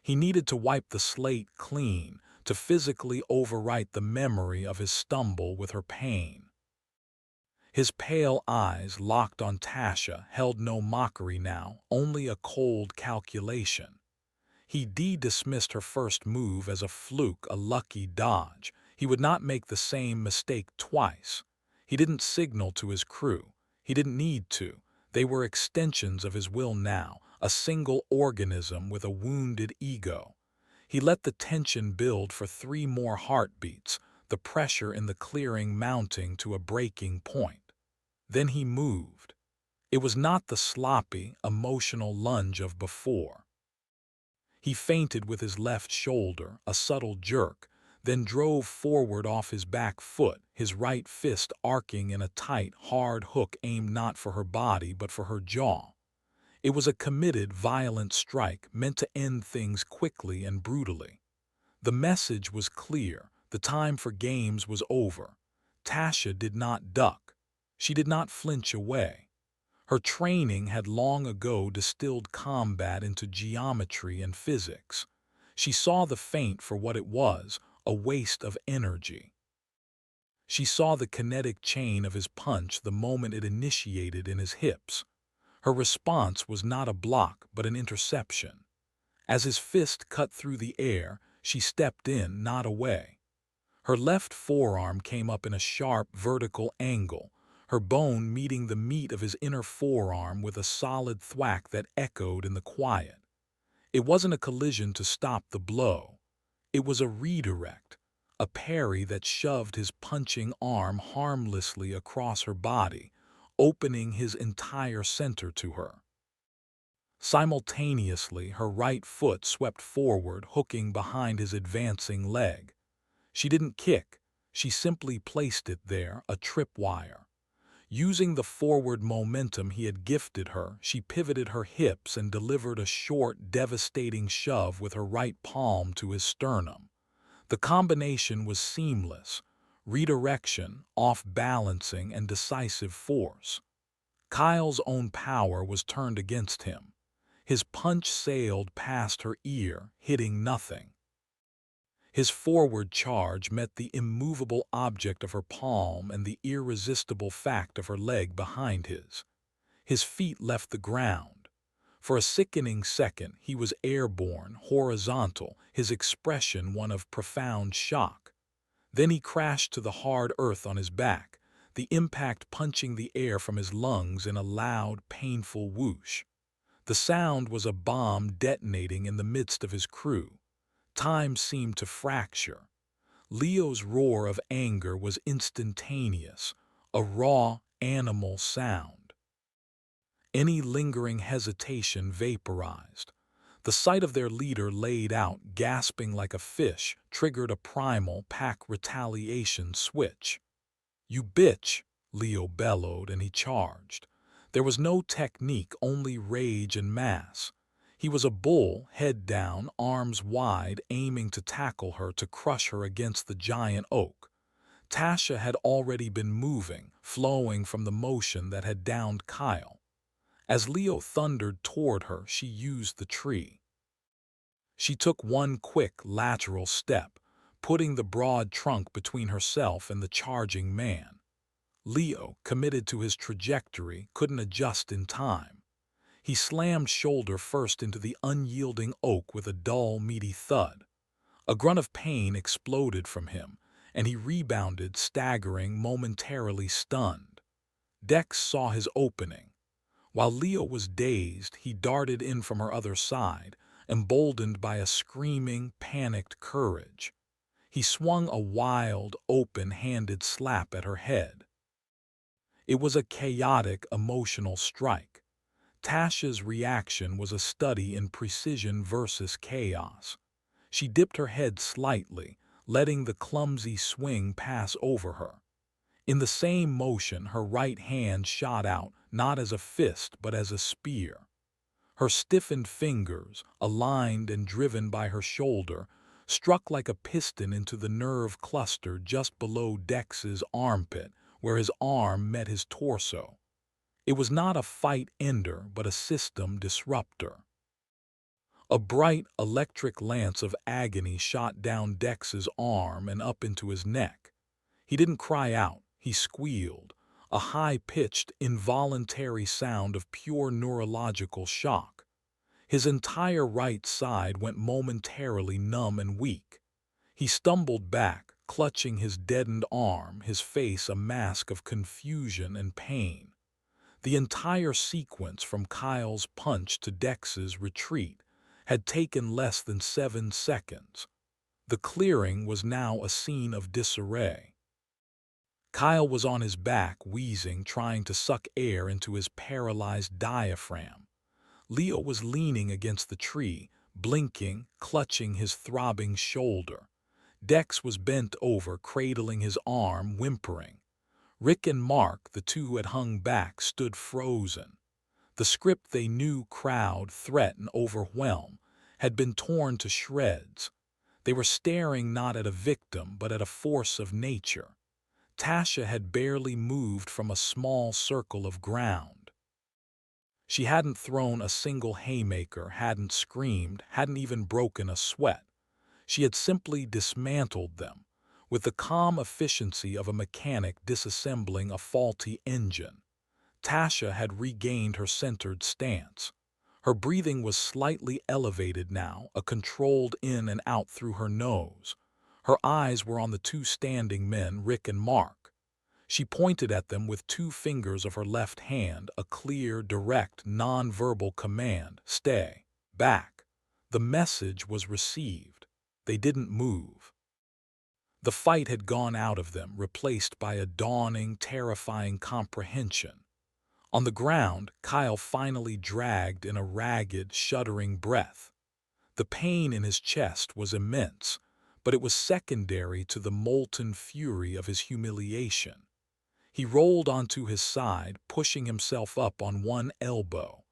He needed to wipe the slate clean, to physically overwrite the memory of his stumble with her pain. His pale eyes, locked on Tasha, held no mockery now, only a cold calculation. He dismissed her first move as a fluke, a lucky dodge. He would not make the same mistake twice. He didn't signal to his crew. He didn't need to. They were extensions of his will now, a single organism with a wounded ego. He let the tension build for 3 more heartbeats, the pressure in the clearing mounting to a breaking point. Then he moved. It was not the sloppy, emotional lunge of before. He feinted with his left shoulder, a subtle jerk, then drove forward off his back foot, his right fist arcing in a tight, hard hook aimed not for her body but for her jaw. It was a committed, violent strike meant to end things quickly and brutally. The message was clear. The time for games was over. Tasha did not duck. She did not flinch away. Her training had long ago distilled combat into geometry and physics. She saw the feint for what it was, a waste of energy. She saw the kinetic chain of his punch the moment it initiated in his hips. Her response was not a block but an interception. As his fist cut through the air, she stepped in, not away. Her left forearm came up in a sharp, vertical angle, her bone meeting the meat of his inner forearm with a solid thwack that echoed in the quiet. It wasn't a collision to stop the blow. It was a redirect, a parry that shoved his punching arm harmlessly across her body, opening his entire center to her. Simultaneously, her right foot swept forward, hooking behind his advancing leg. She didn't kick, she simply placed it there, a tripwire. Using the forward momentum he had gifted her, she pivoted her hips and delivered a short, devastating shove with her right palm to his sternum. The combination was seamless: redirection, off-balancing, and decisive force. Kyle's own power was turned against him. His punch sailed past her ear, hitting nothing. His forward charge met the immovable object of her palm and the irresistible fact of her leg behind his. His feet left the ground. For a sickening second, he was airborne, horizontal, his expression one of profound shock. Then he crashed to the hard earth on his back, the impact punching the air from his lungs in a loud, painful whoosh. The sound was a bomb detonating in the midst of his crew. Time seemed to fracture. Leo's roar of anger was instantaneous, a raw, animal sound. Any lingering hesitation vaporized. The sight of their leader laid out, gasping like a fish, triggered a primal pack retaliation switch. "You bitch!" Leo bellowed, and he charged. There was no technique, only rage and mass. He was a bull, head down, arms wide, aiming to tackle her, to crush her against the giant oak. Tasha had already been moving, flowing from the motion that had downed Kyle. As Leo thundered toward her, she used the tree. She took one quick, lateral step, putting the broad trunk between herself and the charging man. Leo, committed to his trajectory, couldn't adjust in time. He slammed shoulder first into the unyielding oak with a dull, meaty thud. A grunt of pain exploded from him, and he rebounded, staggering, momentarily stunned. Dex saw his opening. While Leo was dazed, he darted in from her other side, emboldened by a screaming, panicked courage. He swung a wild, open-handed slap at her head. It was a chaotic, emotional strike. Tasha's reaction was a study in precision versus chaos. She dipped her head slightly, letting the clumsy swing pass over her. In the same motion, her right hand shot out, not as a fist but as a spear. Her stiffened fingers, aligned and driven by her shoulder, struck like a piston into the nerve cluster just below Dex's armpit, where his arm met his torso. It was not a fight ender, but a system disruptor. A bright, electric lance of agony shot down Dex's arm and up into his neck. He didn't cry out, he squealed, a high-pitched, involuntary sound of pure neurological shock. His entire right side went momentarily numb and weak. He stumbled back, clutching his deadened arm, his face a mask of confusion and pain. The entire sequence from Kyle's punch to Dex's retreat had taken less than 7 seconds. The clearing was now a scene of disarray. Kyle was on his back, wheezing, trying to suck air into his paralyzed diaphragm. Leo was leaning against the tree, blinking, clutching his throbbing shoulder. Dex was bent over, cradling his arm, whimpering. Rick and Mark, the two who had hung back, stood frozen. The script they knew, crowd, threat, and overwhelm, had been torn to shreds. They were staring not at a victim, but at a force of nature. Tasha had barely moved from a small circle of ground. She hadn't thrown a single haymaker, hadn't screamed, hadn't even broken a sweat. She had simply dismantled them, with the calm efficiency of a mechanic disassembling a faulty engine. Tasha had regained her centered stance. Her breathing was slightly elevated now, a controlled in and out through her nose. Her eyes were on the two standing men, Rick and Mark. She pointed at them with 2 fingers of her left hand, a clear, direct, non-verbal command: stay back. The message was received. They didn't move. The fight had gone out of them, replaced by a dawning, terrifying comprehension. On the ground, Kyle finally dragged in a ragged, shuddering breath. The pain in his chest was immense, but it was secondary to the molten fury of his humiliation. He rolled onto his side, pushing himself up on one elbow.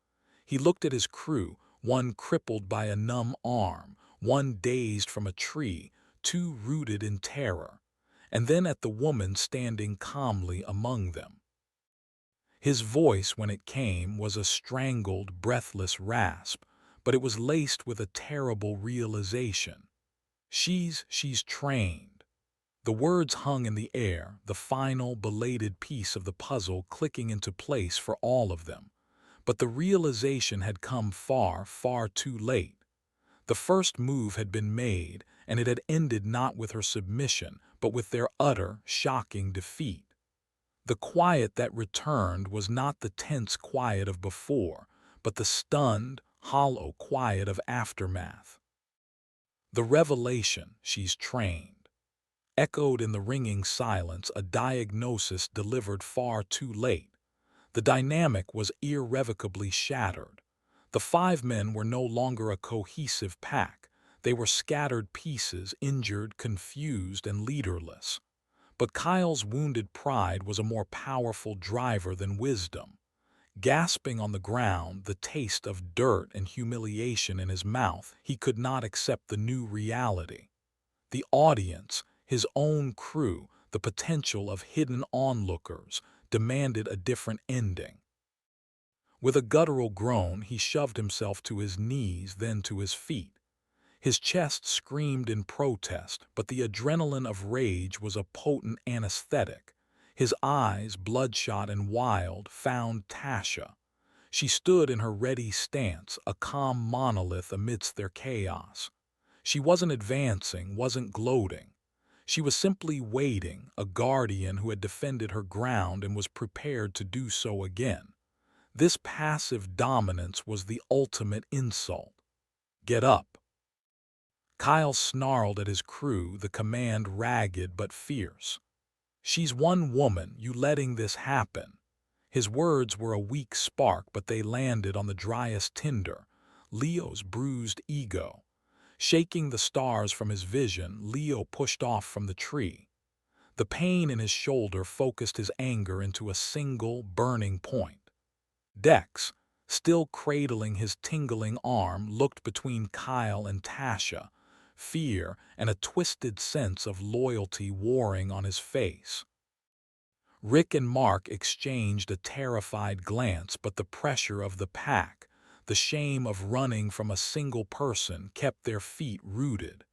He looked at his crew, one crippled by a numb arm, one dazed from a tree, 2 rooted in terror, and then at the woman standing calmly among them. His voice, when it came, was a strangled, breathless rasp, but it was laced with a terrible realization. She's trained. The words hung in the air, the final, belated piece of the puzzle clicking into place for all of them. But the realization had come far, far too late. The first move had been made, and it had ended not with her submission, but with their utter, shocking defeat. The quiet that returned was not the tense quiet of before, but the stunned, hollow quiet of aftermath. The revelation, "she's trained," echoed in the ringing silence, a diagnosis delivered far too late. The dynamic was irrevocably shattered. The five men were no longer a cohesive pack. They were scattered pieces, injured, confused, and leaderless. But Kyle's wounded pride was a more powerful driver than wisdom. Gasping on the ground, the taste of dirt and humiliation in his mouth, he could not accept the new reality. The audience, his own crew, the potential of hidden onlookers, demanded a different ending. With a guttural groan, he shoved himself to his knees, then to his feet. His chest screamed in protest, but the adrenaline of rage was a potent anesthetic. His eyes, bloodshot and wild, found Tasha. She stood in her ready stance, a calm monolith amidst their chaos. She wasn't advancing, wasn't gloating. She was simply waiting, a guardian who had defended her ground and was prepared to do so again. This passive dominance was the ultimate insult. "Get up." Kyle snarled at his crew, the command ragged but fierce. "She's one woman, you letting this happen?" His words were a weak spark, but they landed on the driest tinder, Leo's bruised ego. Shaking the stars from his vision, Leo pushed off from the tree. The pain in his shoulder focused his anger into a single, burning point. Dex, still cradling his tingling arm, looked between Kyle and Tasha, fear and a twisted sense of loyalty warring on his face. Rick and Mark exchanged a terrified glance, but the pressure of the pack, the shame of running from a single person, kept their feet rooted.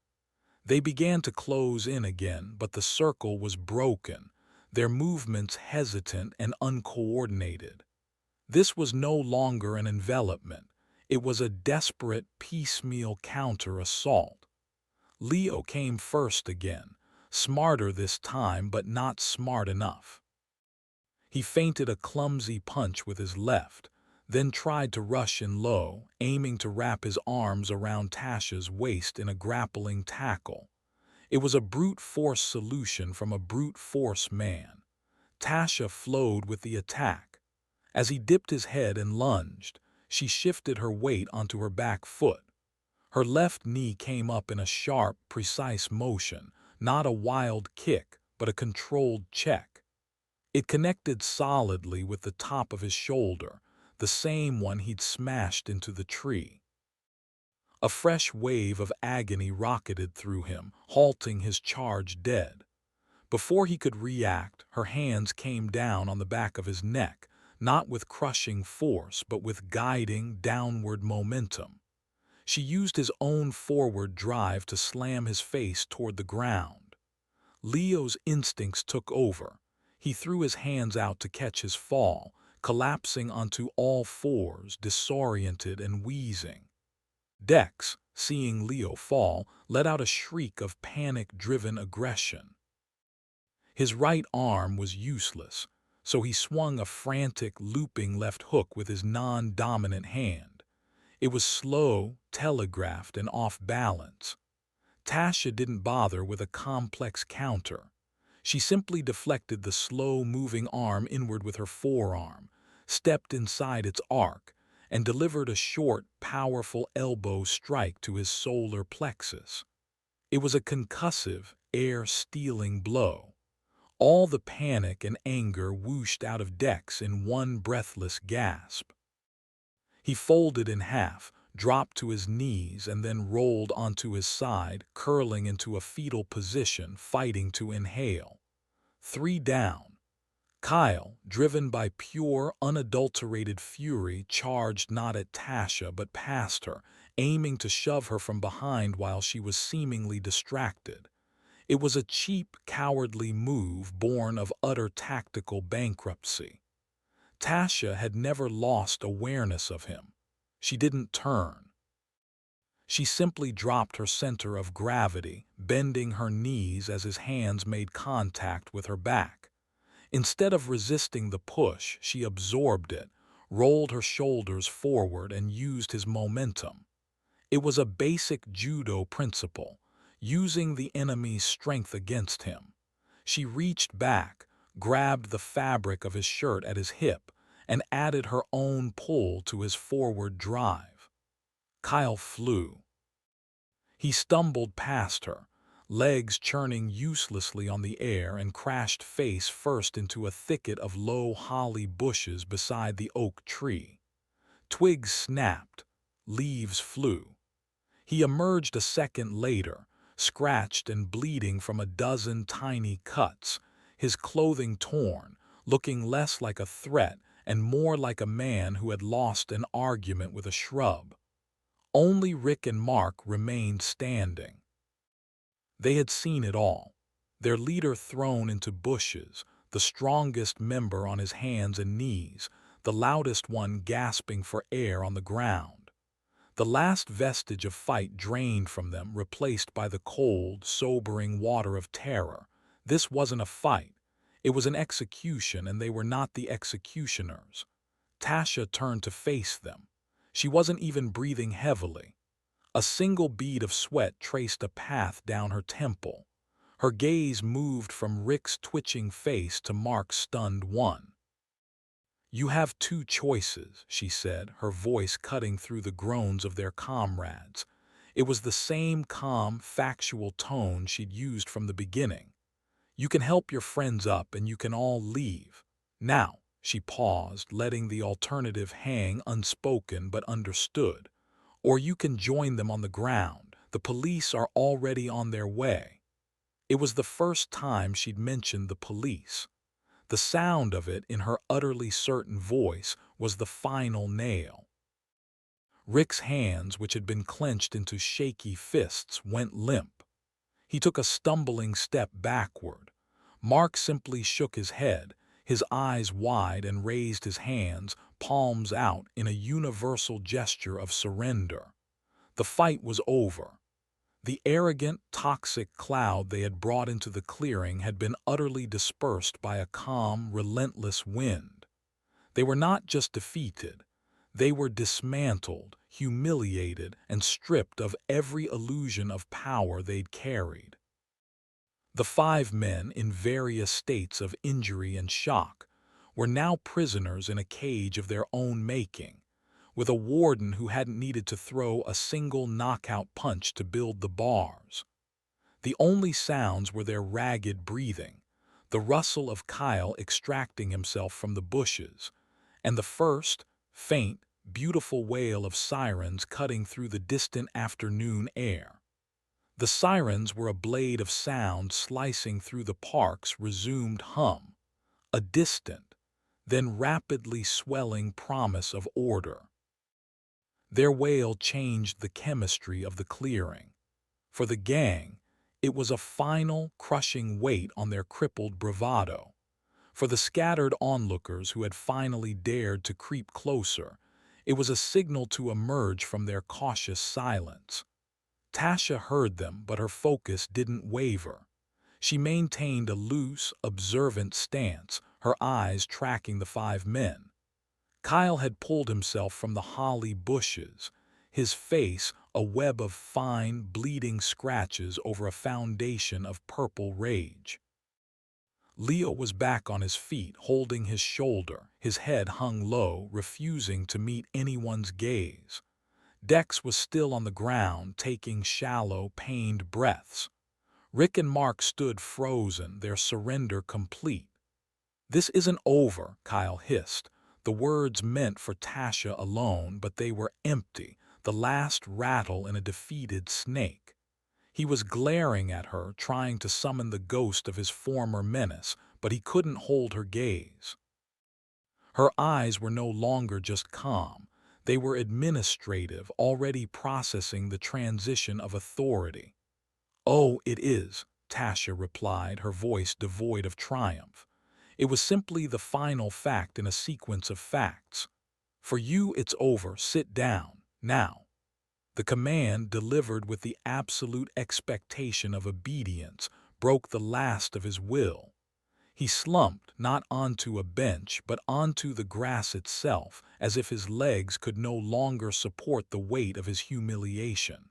They began to close in again, but the circle was broken, their movements hesitant and uncoordinated. This was no longer an envelopment. It was a desperate, piecemeal counter-assault. Leo came first again, smarter this time, but not smart enough. He feinted a clumsy punch with his left, then tried to rush in low, aiming to wrap his arms around Tasha's waist in a grappling tackle. It was a brute force solution from a brute force man. Tasha flowed with the attack. As he dipped his head and lunged, she shifted her weight onto her back foot. Her left knee came up in a sharp, precise motion, not a wild kick, but a controlled check. It connected solidly with the top of his shoulder, the same one he'd smashed into the tree. A fresh wave of agony rocketed through him, halting his charge dead. Before he could react, her hands came down on the back of his neck, not with crushing force, but with guiding, downward momentum. She used his own forward drive to slam his face toward the ground. Leo's instincts took over. He threw his hands out to catch his fall, collapsing onto all fours, disoriented and wheezing. Dex, seeing Leo fall, let out a shriek of panic-driven aggression. His right arm was useless, so he swung a frantic, looping left hook with his non-dominant hand. It was slow, telegraphed, and off balance. Tasha didn't bother with a complex counter. She simply deflected the slow-moving arm inward with her forearm, stepped inside its arc, and delivered a short, powerful elbow strike to his solar plexus. It was a concussive, air-stealing blow. All the panic and anger whooshed out of Dex in one breathless gasp. He folded in half, dropped to his knees, and then rolled onto his side, curling into a fetal position, fighting to inhale. 3 down. Kyle, driven by pure, unadulterated fury, charged not at Tasha but past her, aiming to shove her from behind while she was seemingly distracted. It was a cheap, cowardly move born of utter tactical bankruptcy. Tasha had never lost awareness of him. She didn't turn. She simply dropped her center of gravity, bending her knees as his hands made contact with her back. Instead of resisting the push, she absorbed it, rolled her shoulders forward, and used his momentum. It was a basic judo principle, using the enemy's strength against him. She reached back, grabbed the fabric of his shirt at his hip, and added her own pull to his forward drive. Kyle flew. He stumbled past her, legs churning uselessly on the air, and crashed face first into a thicket of low holly bushes beside the oak tree. Twigs snapped, leaves flew. He emerged a second later, scratched and bleeding from a dozen tiny cuts, his clothing torn, looking less like a threat and more like a man who had lost an argument with a shrub. Only Rick and Mark remained standing. They had seen it all. Their leader thrown into bushes, the strongest member on his hands and knees, the loudest one gasping for air on the ground. The last vestige of fight drained from them, replaced by the cold, sobering water of terror. This wasn't a fight. It was an execution, and they were not the executioners. Tasha turned to face them. She wasn't even breathing heavily. A single bead of sweat traced a path down her temple. Her gaze moved from Rick's twitching face to Mark's stunned one. "You have two choices," she said, her voice cutting through the groans of their comrades. It was the same calm, factual tone she'd used from the beginning. "You can help your friends up and you can all leave. Now," she paused, letting the alternative hang unspoken but understood. "Or you can join them on the ground. The police are already on their way." It was the first time she'd mentioned the police. The sound of it in her utterly certain voice was the final nail. Rick's hands, which had been clenched into shaky fists, went limp. He took a stumbling step backward. Mark simply shook his head, his eyes wide, and raised his hands, palms out, in a universal gesture of surrender. The fight was over. The arrogant, toxic cloud they had brought into the clearing had been utterly dispersed by a calm, relentless wind. They were not just defeated. They were dismantled, humiliated, and stripped of every illusion of power they'd carried. The 5 men, in various states of injury and shock, were now prisoners in a cage of their own making, with a warden who hadn't needed to throw a single knockout punch to build the bars. The only sounds were their ragged breathing, the rustle of Kyle extracting himself from the bushes, and the first, faint, beautiful wail of sirens cutting through the distant afternoon air. The sirens were a blade of sound slicing through the park's resumed hum, a distant, then rapidly swelling promise of order. Their wail changed the chemistry of the clearing. For the gang, it was a final, crushing weight on their crippled bravado. For the scattered onlookers who had finally dared to creep closer, it was a signal to emerge from their cautious silence. Tasha heard them, but her focus didn't waver. She maintained a loose, observant stance, her eyes tracking the 5 men. Kyle had pulled himself from the holly bushes, his face a web of fine, bleeding scratches over a foundation of purple rage. Leo was back on his feet, holding his shoulder, his head hung low, refusing to meet anyone's gaze. Dex was still on the ground, taking shallow, pained breaths. Rick and Mark stood frozen, their surrender complete. "This isn't over," Kyle hissed. The words meant for Tasha alone, but they were empty, the last rattle in a defeated snake. He was glaring at her, trying to summon the ghost of his former menace, but he couldn't hold her gaze. Her eyes were no longer just calm. They were administrative, already processing the transition of authority. "Oh, it is," Tasha replied, her voice devoid of triumph. It was simply the final fact in a sequence of facts. For you, it's over. Sit down, now. The command, delivered with the absolute expectation of obedience, broke the last of his will. He slumped, not onto a bench, but onto the grass itself, as if his legs could no longer support the weight of his humiliation.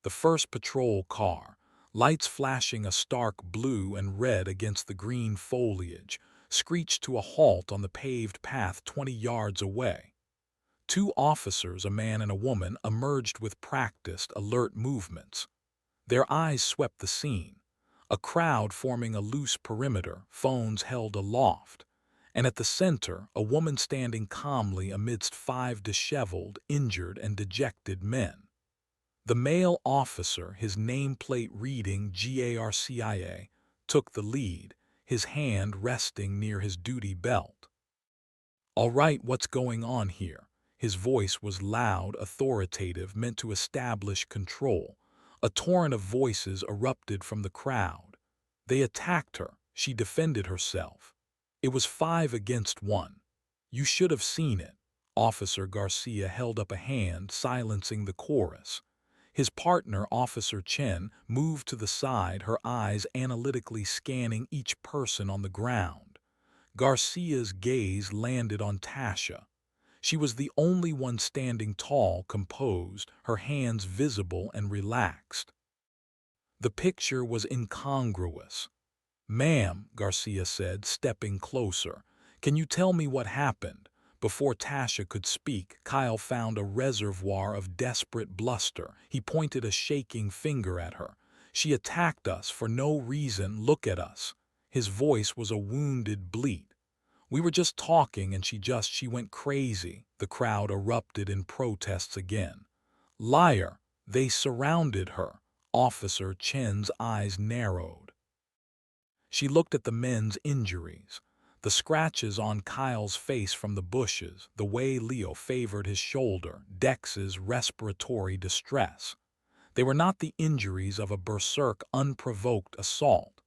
The first patrol car, lights flashing a stark blue and red against the green foliage, screeched to a halt on the paved path 20 yards away. Two officers, a man and a woman, emerged with practiced, alert movements. Their eyes swept the scene, a crowd forming a loose perimeter, phones held aloft, and at the center, a woman standing calmly amidst 5 disheveled, injured, and dejected men. The male officer, his nameplate reading GARCIA, took the lead, his hand resting near his duty belt. "All right, what's going on here?" His voice was loud, authoritative, meant to establish control. A torrent of voices erupted from the crowd. They attacked her. She defended herself. It was 5 against 1. "You should have seen it." Officer Garcia held up a hand, silencing the chorus. His partner, Officer Chen, moved to the side, her eyes analytically scanning each person on the ground. Garcia's gaze landed on Tasha. She was the only one standing tall, composed, her hands visible and relaxed. The picture was incongruous. "Ma'am," Garcia said, stepping closer, "can you tell me what happened?" Before Tasha could speak, Kyle found a reservoir of desperate bluster. He pointed a shaking finger at her. "She attacked us for no reason. Look at us." His voice was a wounded bleat. "We were just talking and she went crazy." The crowd erupted in protests again. "Liar! They surrounded her." Officer Chen's eyes narrowed. She looked at the men's injuries, the scratches on Kyle's face from the bushes, the way Leo favored his shoulder, Dex's respiratory distress. They were not the injuries of a berserk, unprovoked assault.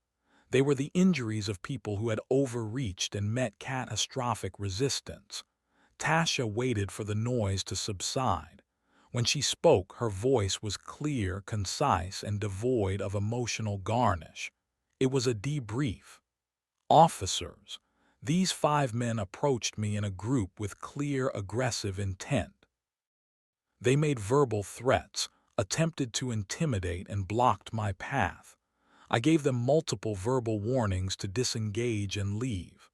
They were the injuries of people who had overreached and met catastrophic resistance. Tasha waited for the noise to subside. When she spoke, her voice was clear, concise, and devoid of emotional garnish. It was a debrief. "Officers, these 5 men approached me in a group with clear, aggressive intent. They made verbal threats, attempted to intimidate, and blocked my path. I gave them multiple verbal warnings to disengage and leave.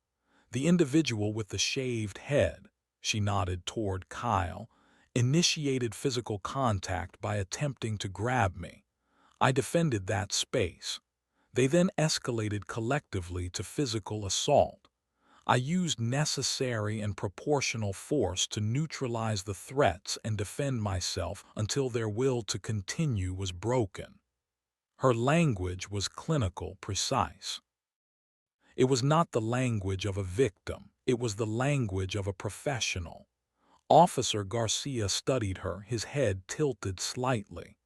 The individual with the shaved head," she nodded toward Kyle, "initiated physical contact by attempting to grab me. I defended that space. They then escalated collectively to physical assault. I used necessary and proportional force to neutralize the threats and defend myself until their will to continue was broken." Her language was clinical, precise. It was not the language of a victim. It was the language of a professional. Officer Garcia studied her, his head tilted slightly.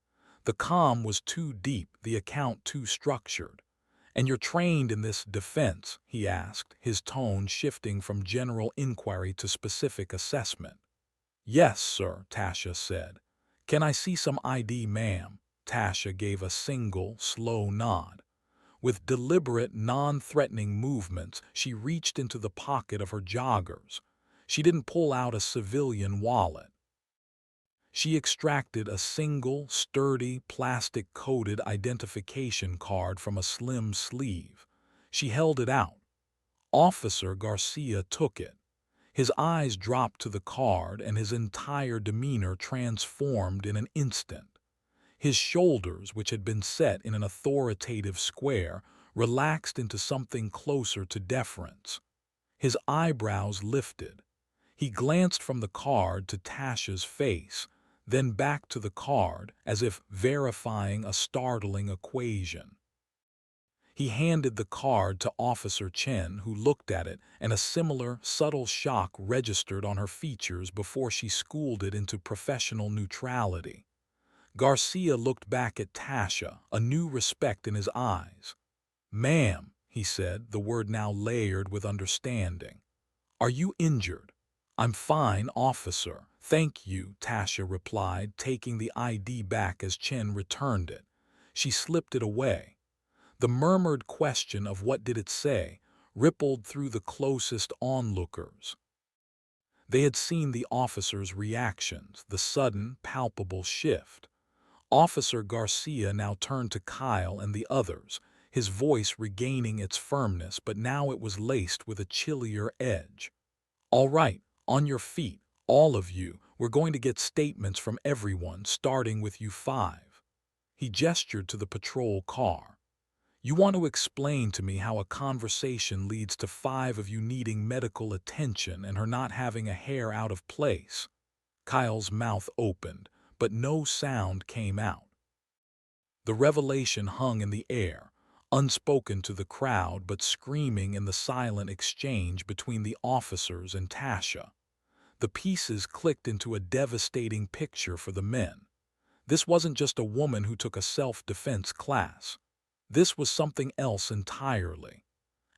The calm was too deep, the account too structured. "And you're trained in this defense?" he asked, his tone shifting from general inquiry to specific assessment. "Yes, sir," Tasha said. "Can I see some ID, ma'am?" Tasha gave a single, slow nod. With deliberate, non-threatening movements, she reached into the pocket of her joggers. She didn't pull out a civilian wallet. She extracted a single, sturdy, plastic-coated identification card from a slim sleeve. She held it out. Officer Garcia took it. His eyes dropped to the card and his entire demeanor transformed in an instant. His shoulders, which had been set in an authoritative square, relaxed into something closer to deference. His eyebrows lifted. He glanced from the card to Tasha's face, then back to the card, as if verifying a startling equation. He handed the card to Officer Chen, who looked at it, and a similar, subtle shock registered on her features before she schooled it into professional neutrality. Garcia looked back at Tasha, a new respect in his eyes. "Ma'am," he he said, the word now layered with understanding. "Are you injured?" "I'm fine, officer. Thank you," Tasha replied, taking the ID back as Chen returned it. She slipped it away. The murmured question of what did it say rippled through the closest onlookers. They had seen the officer's reactions, the sudden, palpable shift. Officer Garcia now turned to Kyle and the others, his voice regaining its firmness, but now it was laced with a chillier edge. "All right, on your feet, all of you. We're going to get statements from everyone, starting with you five." He gestured to the patrol car. "You want to explain to me how a conversation leads to five of you needing medical attention and her not having a hair out of place?" Kyle's mouth opened, but no sound came out. The revelation hung in the air, unspoken to the crowd but screaming in the silent exchange between the officers and Tasha. The pieces clicked into a devastating picture for the men. This wasn't just a woman who took a self-defense class. This was something else entirely.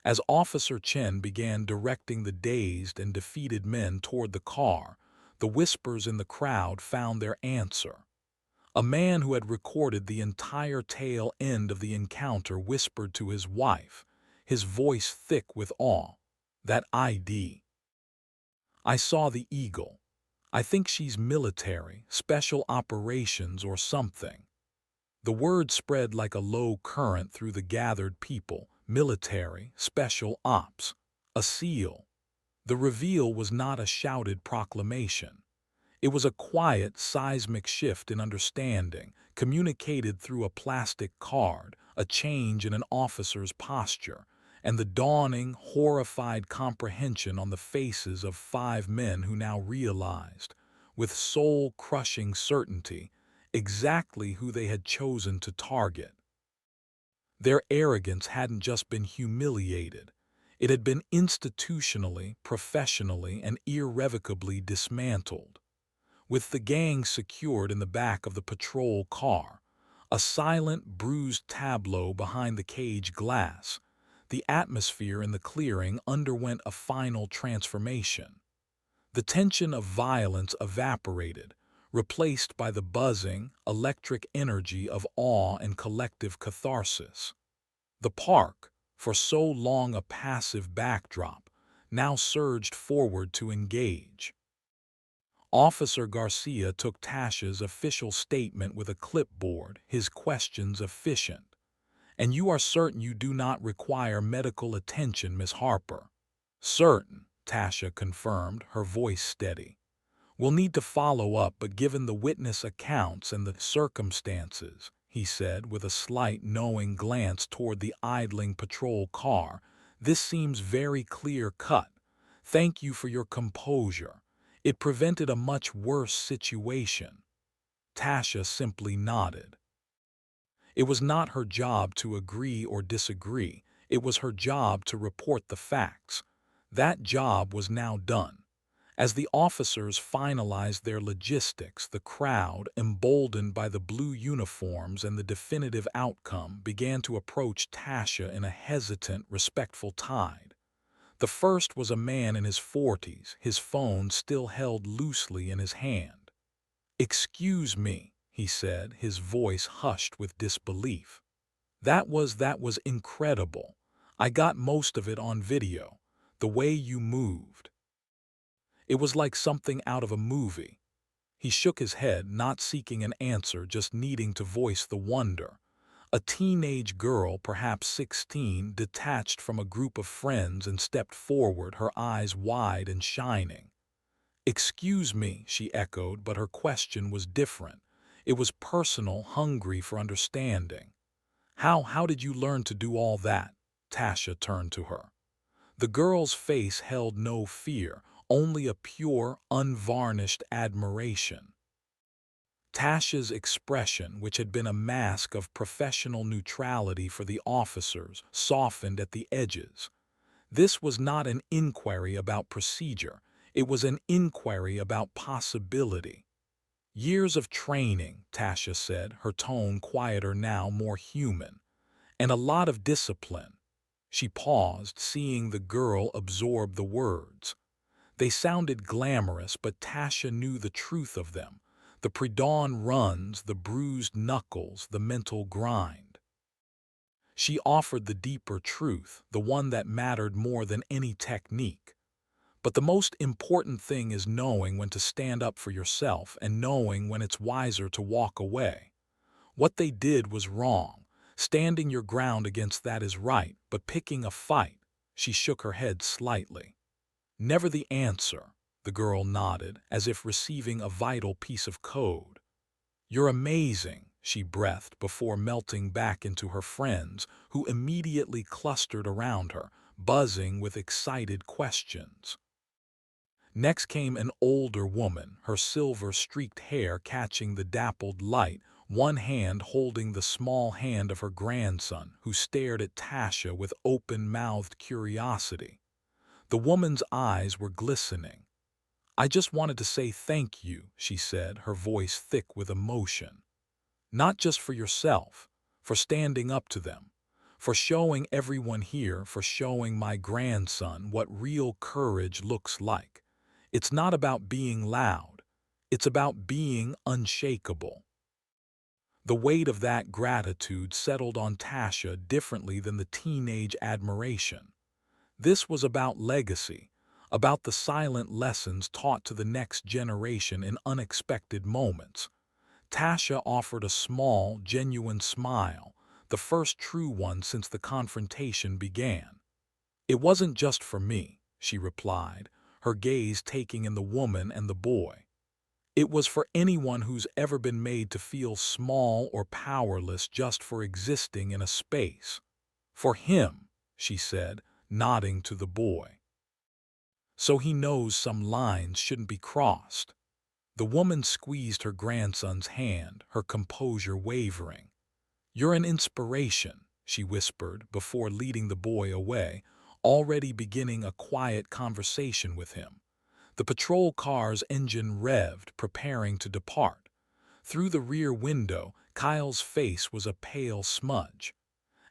As Officer Chen began directing the dazed and defeated men toward the car, the whispers in the crowd found their answer. A man who had recorded the entire tail end of the encounter whispered to his wife, his voice thick with awe, "That ID. I saw the eagle. I think she's military, special operations or something." The word spread like a low current through the gathered people: military, special ops, a SEAL. The reveal was not a shouted proclamation. It was a quiet, seismic shift in understanding, communicated through a plastic card, a change in an officer's posture, and the dawning, horrified comprehension on the faces of five men who now realized, with soul-crushing certainty, exactly who they had chosen to target. Their arrogance hadn't just been humiliated. It had been institutionally, professionally, and irrevocably dismantled. With the gang secured in the back of the patrol car, a silent, bruised tableau behind the cage glass, the atmosphere in the clearing underwent a final transformation. The tension of violence evaporated, replaced by the buzzing, electric energy of awe and collective catharsis. The park, for so long a passive backdrop, now surged forward to engage. Officer Garcia took Tasha's official statement with a clipboard, his questions efficient. "And you are certain you do not require medical attention, Miss Harper?" "Certain," Tasha confirmed, her voice steady. "We'll need to follow up, but given the witness accounts and the circumstances," he said with a slight knowing glance toward the idling patrol car, "this seems very clear-cut. Thank you for your composure. It prevented a much worse situation." Tasha simply nodded. It was not her job to agree or disagree. It was her job to report the facts. That job was now done. As the officers finalized their logistics, the crowd, emboldened by the blue uniforms and the definitive outcome, began to approach Tasha in a hesitant, respectful tide. The first was a man in his 40s, his phone still held loosely in his hand. "Excuse me," he said, his voice hushed with disbelief. That was incredible. I got most of it on video. The way you moved. It was like something out of a movie." He shook his head, not seeking an answer, just needing to voice the wonder. A teenage girl, perhaps 16, detached from a group of friends and stepped forward, her eyes wide and shining. "Excuse me," she echoed, but her question was different. It was personal, hungry for understanding. How did you learn to do all that?" Tasha turned to her. The girl's face held no fear, only a pure, unvarnished admiration. Tasha's expression, which had been a mask of professional neutrality for the officers, softened at the edges. This was not an inquiry about procedure. It was an inquiry about possibility. "Years of training," Tasha said, her tone quieter now, more human. "And a lot of discipline." She paused, seeing the girl absorb the words. They sounded glamorous, but Tasha knew the truth of them. The pre-dawn runs, the bruised knuckles, the mental grind. She offered the deeper truth, the one that mattered more than any technique. But the most important thing is knowing when to stand up for yourself and knowing when it's wiser to walk away. What they did was wrong. Standing your ground against that is right, but picking a fight, she shook her head slightly. Never the answer, the girl nodded, as if receiving a vital piece of code. You're amazing, she breathed before melting back into her friends, who immediately clustered around her, buzzing with excited questions. Next came an older woman, her silver-streaked hair catching the dappled light, one hand holding the small hand of her grandson, who stared at Tasha with open-mouthed curiosity. The woman's eyes were glistening. "I just wanted to say thank you," she said, her voice thick with emotion. "Not just for yourself, for standing up to them, for showing everyone here, for showing my grandson what real courage looks like. It's not about being loud. It's about being unshakable." The weight of that gratitude settled on Tasha differently than the teenage admiration. This was about legacy, about the silent lessons taught to the next generation in unexpected moments. Tasha offered a small, genuine smile, the first true one since the confrontation began. "It wasn't just for me," she replied, her gaze taking in the woman and the boy. "It was for anyone who's ever been made to feel small or powerless just for existing in a space. For him," she said, nodding to the boy. "So he knows some lines shouldn't be crossed." The woman squeezed her grandson's hand, her composure wavering. "You're an inspiration," she whispered before leading the boy away, already beginning a quiet conversation with him. The patrol car's engine revved, preparing to depart. Through the rear window, Kyle's face was a pale smudge.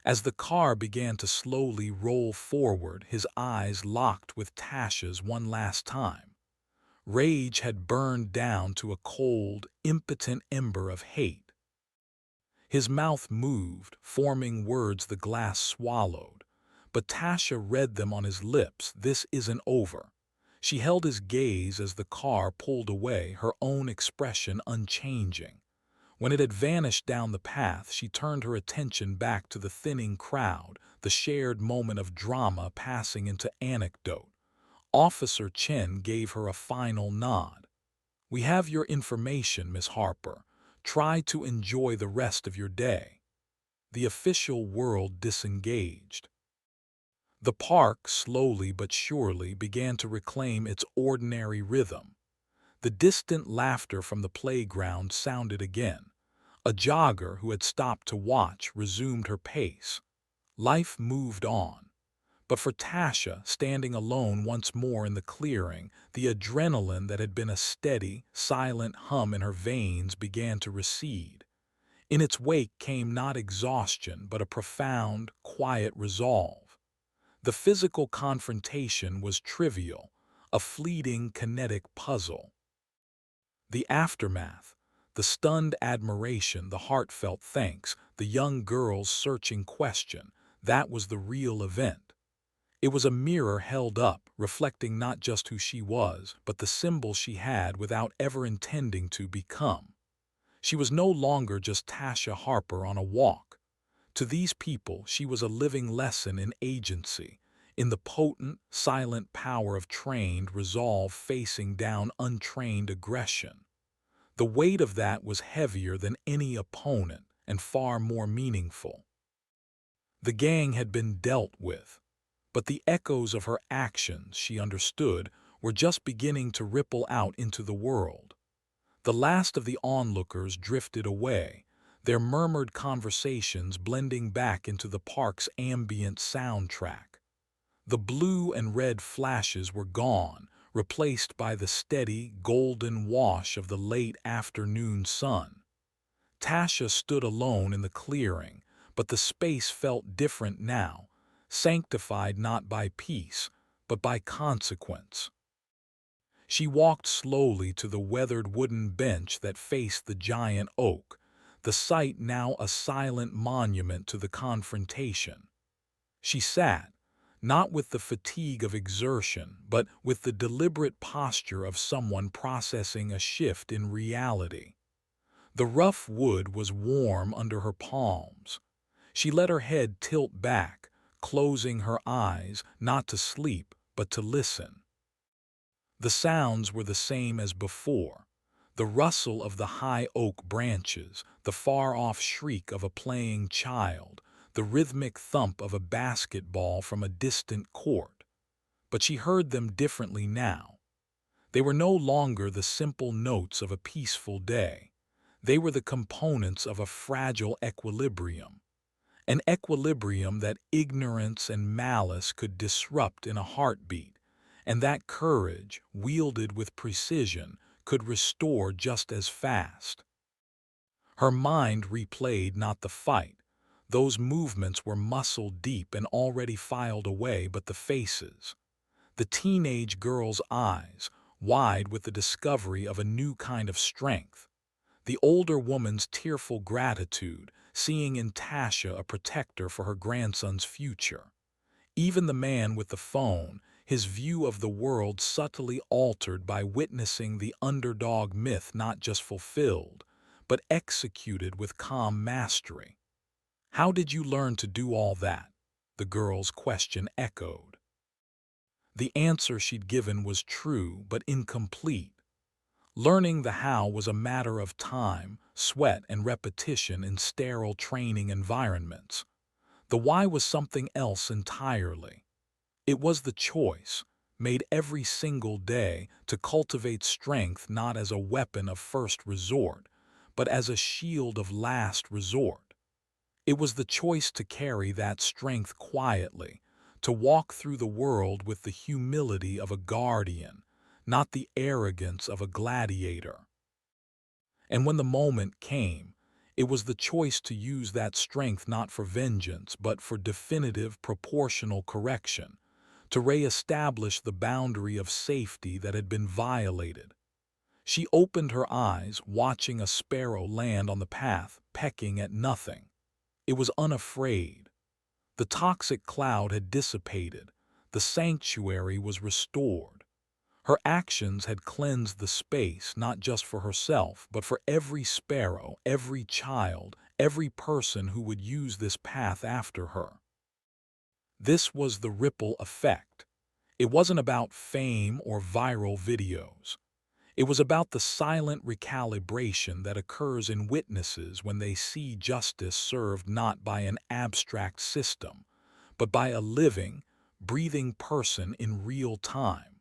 As the car began to slowly roll forward, his eyes locked with Tasha's one last time. Rage had burned down to a cold, impotent ember of hate. His mouth moved, forming words the glass swallowed. But Tasha read them on his lips. This isn't over. She held his gaze as the car pulled away, her own expression unchanging. When it had vanished down the path, she turned her attention back to the thinning crowd, the shared moment of drama passing into anecdote. Officer Chen gave her a final nod. "We have your information, Miss Harper. Try to enjoy the rest of your day." The official world disengaged. The park, slowly but surely, began to reclaim its ordinary rhythm. The distant laughter from the playground sounded again. A jogger who had stopped to watch resumed her pace. Life moved on. But for Tasha, standing alone once more in the clearing, the adrenaline that had been a steady, silent hum in her veins began to recede. In its wake came not exhaustion, but a profound, quiet resolve. The physical confrontation was trivial, a fleeting kinetic puzzle. The aftermath, the stunned admiration, the heartfelt thanks, the young girl's searching question, that was the real event. It was a mirror held up, reflecting not just who she was, but the symbol she had without ever intending to become. She was no longer just Tasha Harper on a walk. To these people, she was a living lesson in agency, in the potent, silent power of trained resolve facing down untrained aggression. The weight of that was heavier than any opponent and far more meaningful. The gang had been dealt with, but the echoes of her actions, she understood, were just beginning to ripple out into the world. The last of the onlookers drifted away, their murmured conversations blending back into the park's ambient soundtrack. The blue and red flashes were gone, replaced by the steady, golden wash of the late afternoon sun. Tasha stood alone in the clearing, but the space felt different now. sanctified not by peace, but by consequence. She walked slowly to the weathered wooden bench that faced the giant oak, the site now a silent monument to the confrontation. She sat, not with the fatigue of exertion, but with the deliberate posture of someone processing a shift in reality. The rough wood was warm under her palms. She let her head tilt back, closing her eyes, not to sleep, but to listen. The sounds were the same as before. The rustle of the high oak branches, the far-off shriek of a playing child, the rhythmic thump of a basketball from a distant court. But she heard them differently now. They were no longer the simple notes of a peaceful day. They were the components of a fragile equilibrium, an equilibrium that ignorance and malice could disrupt in a heartbeat, and that courage, wielded with precision, could restore just as fast. Her mind replayed not the fight. Those movements were muscle deep and already filed away, but the faces. The teenage girl's eyes, wide with the discovery of a new kind of strength. The older woman's tearful gratitude, seeing in Tasha a protector for her grandson's future. Even the man with the phone, his view of the world subtly altered by witnessing the underdog myth not just fulfilled, but executed with calm mastery. "How did you learn to do all that?" the girl's question echoed. The answer she'd given was true but incomplete. Learning the how was a matter of time, sweat, and repetition in sterile training environments. The why was something else entirely. It was the choice, made every single day, to cultivate strength not as a weapon of first resort, but as a shield of last resort. It was the choice to carry that strength quietly, to walk through the world with the humility of a guardian, not the arrogance of a gladiator. And when the moment came, it was the choice to use that strength not for vengeance, but for definitive, proportional correction, to re-establish the boundary of safety that had been violated. She opened her eyes, watching a sparrow land on the path, pecking at nothing. It was unafraid. The toxic cloud had dissipated. The sanctuary was restored. Her actions had cleansed the space not just for herself, but for every sparrow, every child, every person who would use this path after her. This was the ripple effect. It wasn't about fame or viral videos. It was about the silent recalibration that occurs in witnesses when they see justice served not by an abstract system, but by a living, breathing person in real time.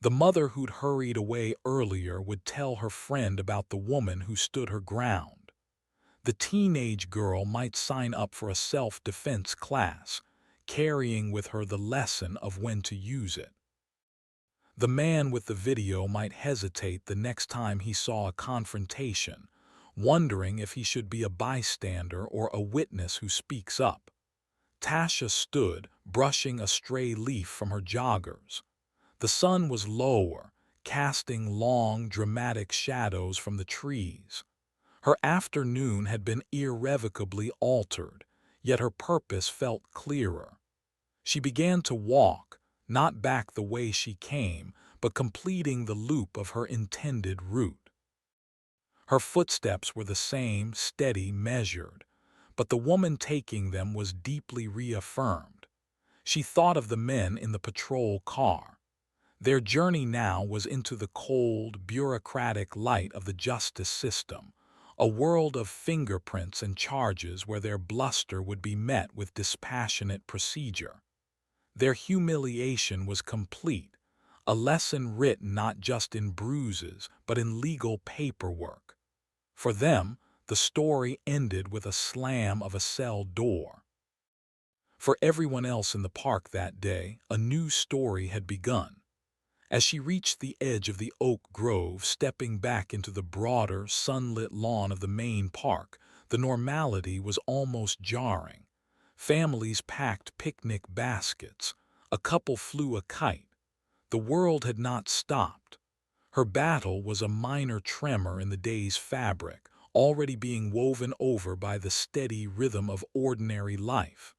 The mother who'd hurried away earlier would tell her friend about the woman who stood her ground. The teenage girl might sign up for a self-defense class, carrying with her the lesson of when to use it. The man with the video might hesitate the next time he saw a confrontation, wondering if he should be a bystander or a witness who speaks up. Tasha stood, brushing a stray leaf from her joggers. The sun was lower, casting long, dramatic shadows from the trees. Her afternoon had been irrevocably altered, yet her purpose felt clearer. She began to walk, not back the way she came, but completing the loop of her intended route. Her footsteps were the same, steady, measured, but the woman taking them was deeply reaffirmed. She thought of the men in the patrol car. Their journey now was into the cold, bureaucratic light of the justice system, a world of fingerprints and charges where their bluster would be met with dispassionate procedure. Their humiliation was complete, a lesson written not just in bruises, but in legal paperwork. For them, the story ended with a slam of a cell door. For everyone else in the park that day, a new story had begun. As she reached the edge of the oak grove, stepping back into the broader, sunlit lawn of the main park, the normality was almost jarring. Families packed picnic baskets. A couple flew a kite. The world had not stopped. Her battle was a minor tremor in the day's fabric, already being woven over by the steady rhythm of ordinary life.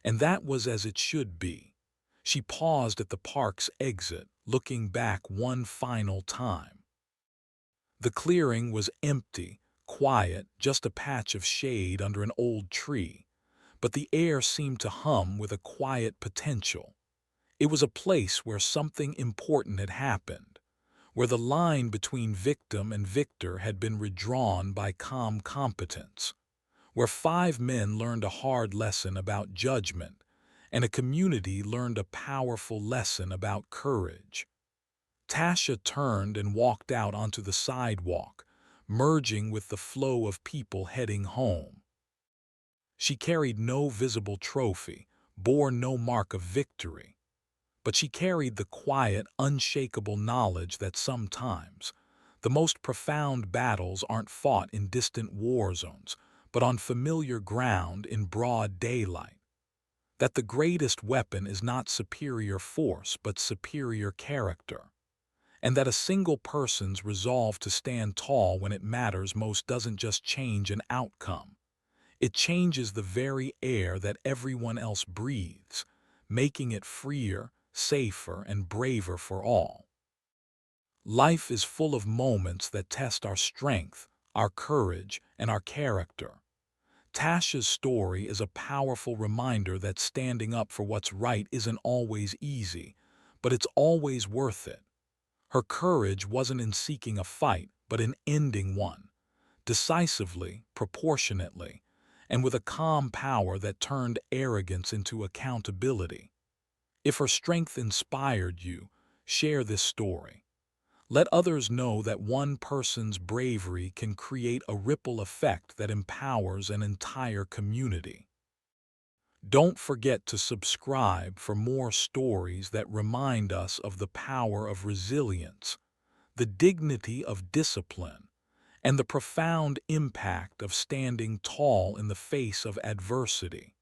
And that was as it should be. She paused at the park's exit, looking back one final time. The clearing was empty, quiet, just a patch of shade under an old tree, but the air seemed to hum with a quiet potential. It was a place where something important had happened, where the line between victim and victor had been redrawn by calm competence, where 5 men learned a hard lesson about judgment, and a community learned a powerful lesson about courage. Tasha turned and walked out onto the sidewalk, merging with the flow of people heading home. She carried no visible trophy, bore no mark of victory, but she carried the quiet, unshakable knowledge that sometimes the most profound battles aren't fought in distant war zones, but on familiar ground in broad daylight. That the greatest weapon is not superior force, but superior character. And that a single person's resolve to stand tall when it matters most doesn't just change an outcome. It changes the very air that everyone else breathes, making it freer, safer, and braver for all. Life is full of moments that test our strength, our courage, and our character. Tasha's story is a powerful reminder that standing up for what's right isn't always easy, but it's always worth it. Her courage wasn't in seeking a fight, but in ending one, decisively, proportionately, and with a calm power that turned arrogance into accountability. If her strength inspired you, share this story. Let others know that one person's bravery can create a ripple effect that empowers an entire community. Don't forget to subscribe for more stories that remind us of the power of resilience, the dignity of discipline, and the profound impact of standing tall in the face of adversity.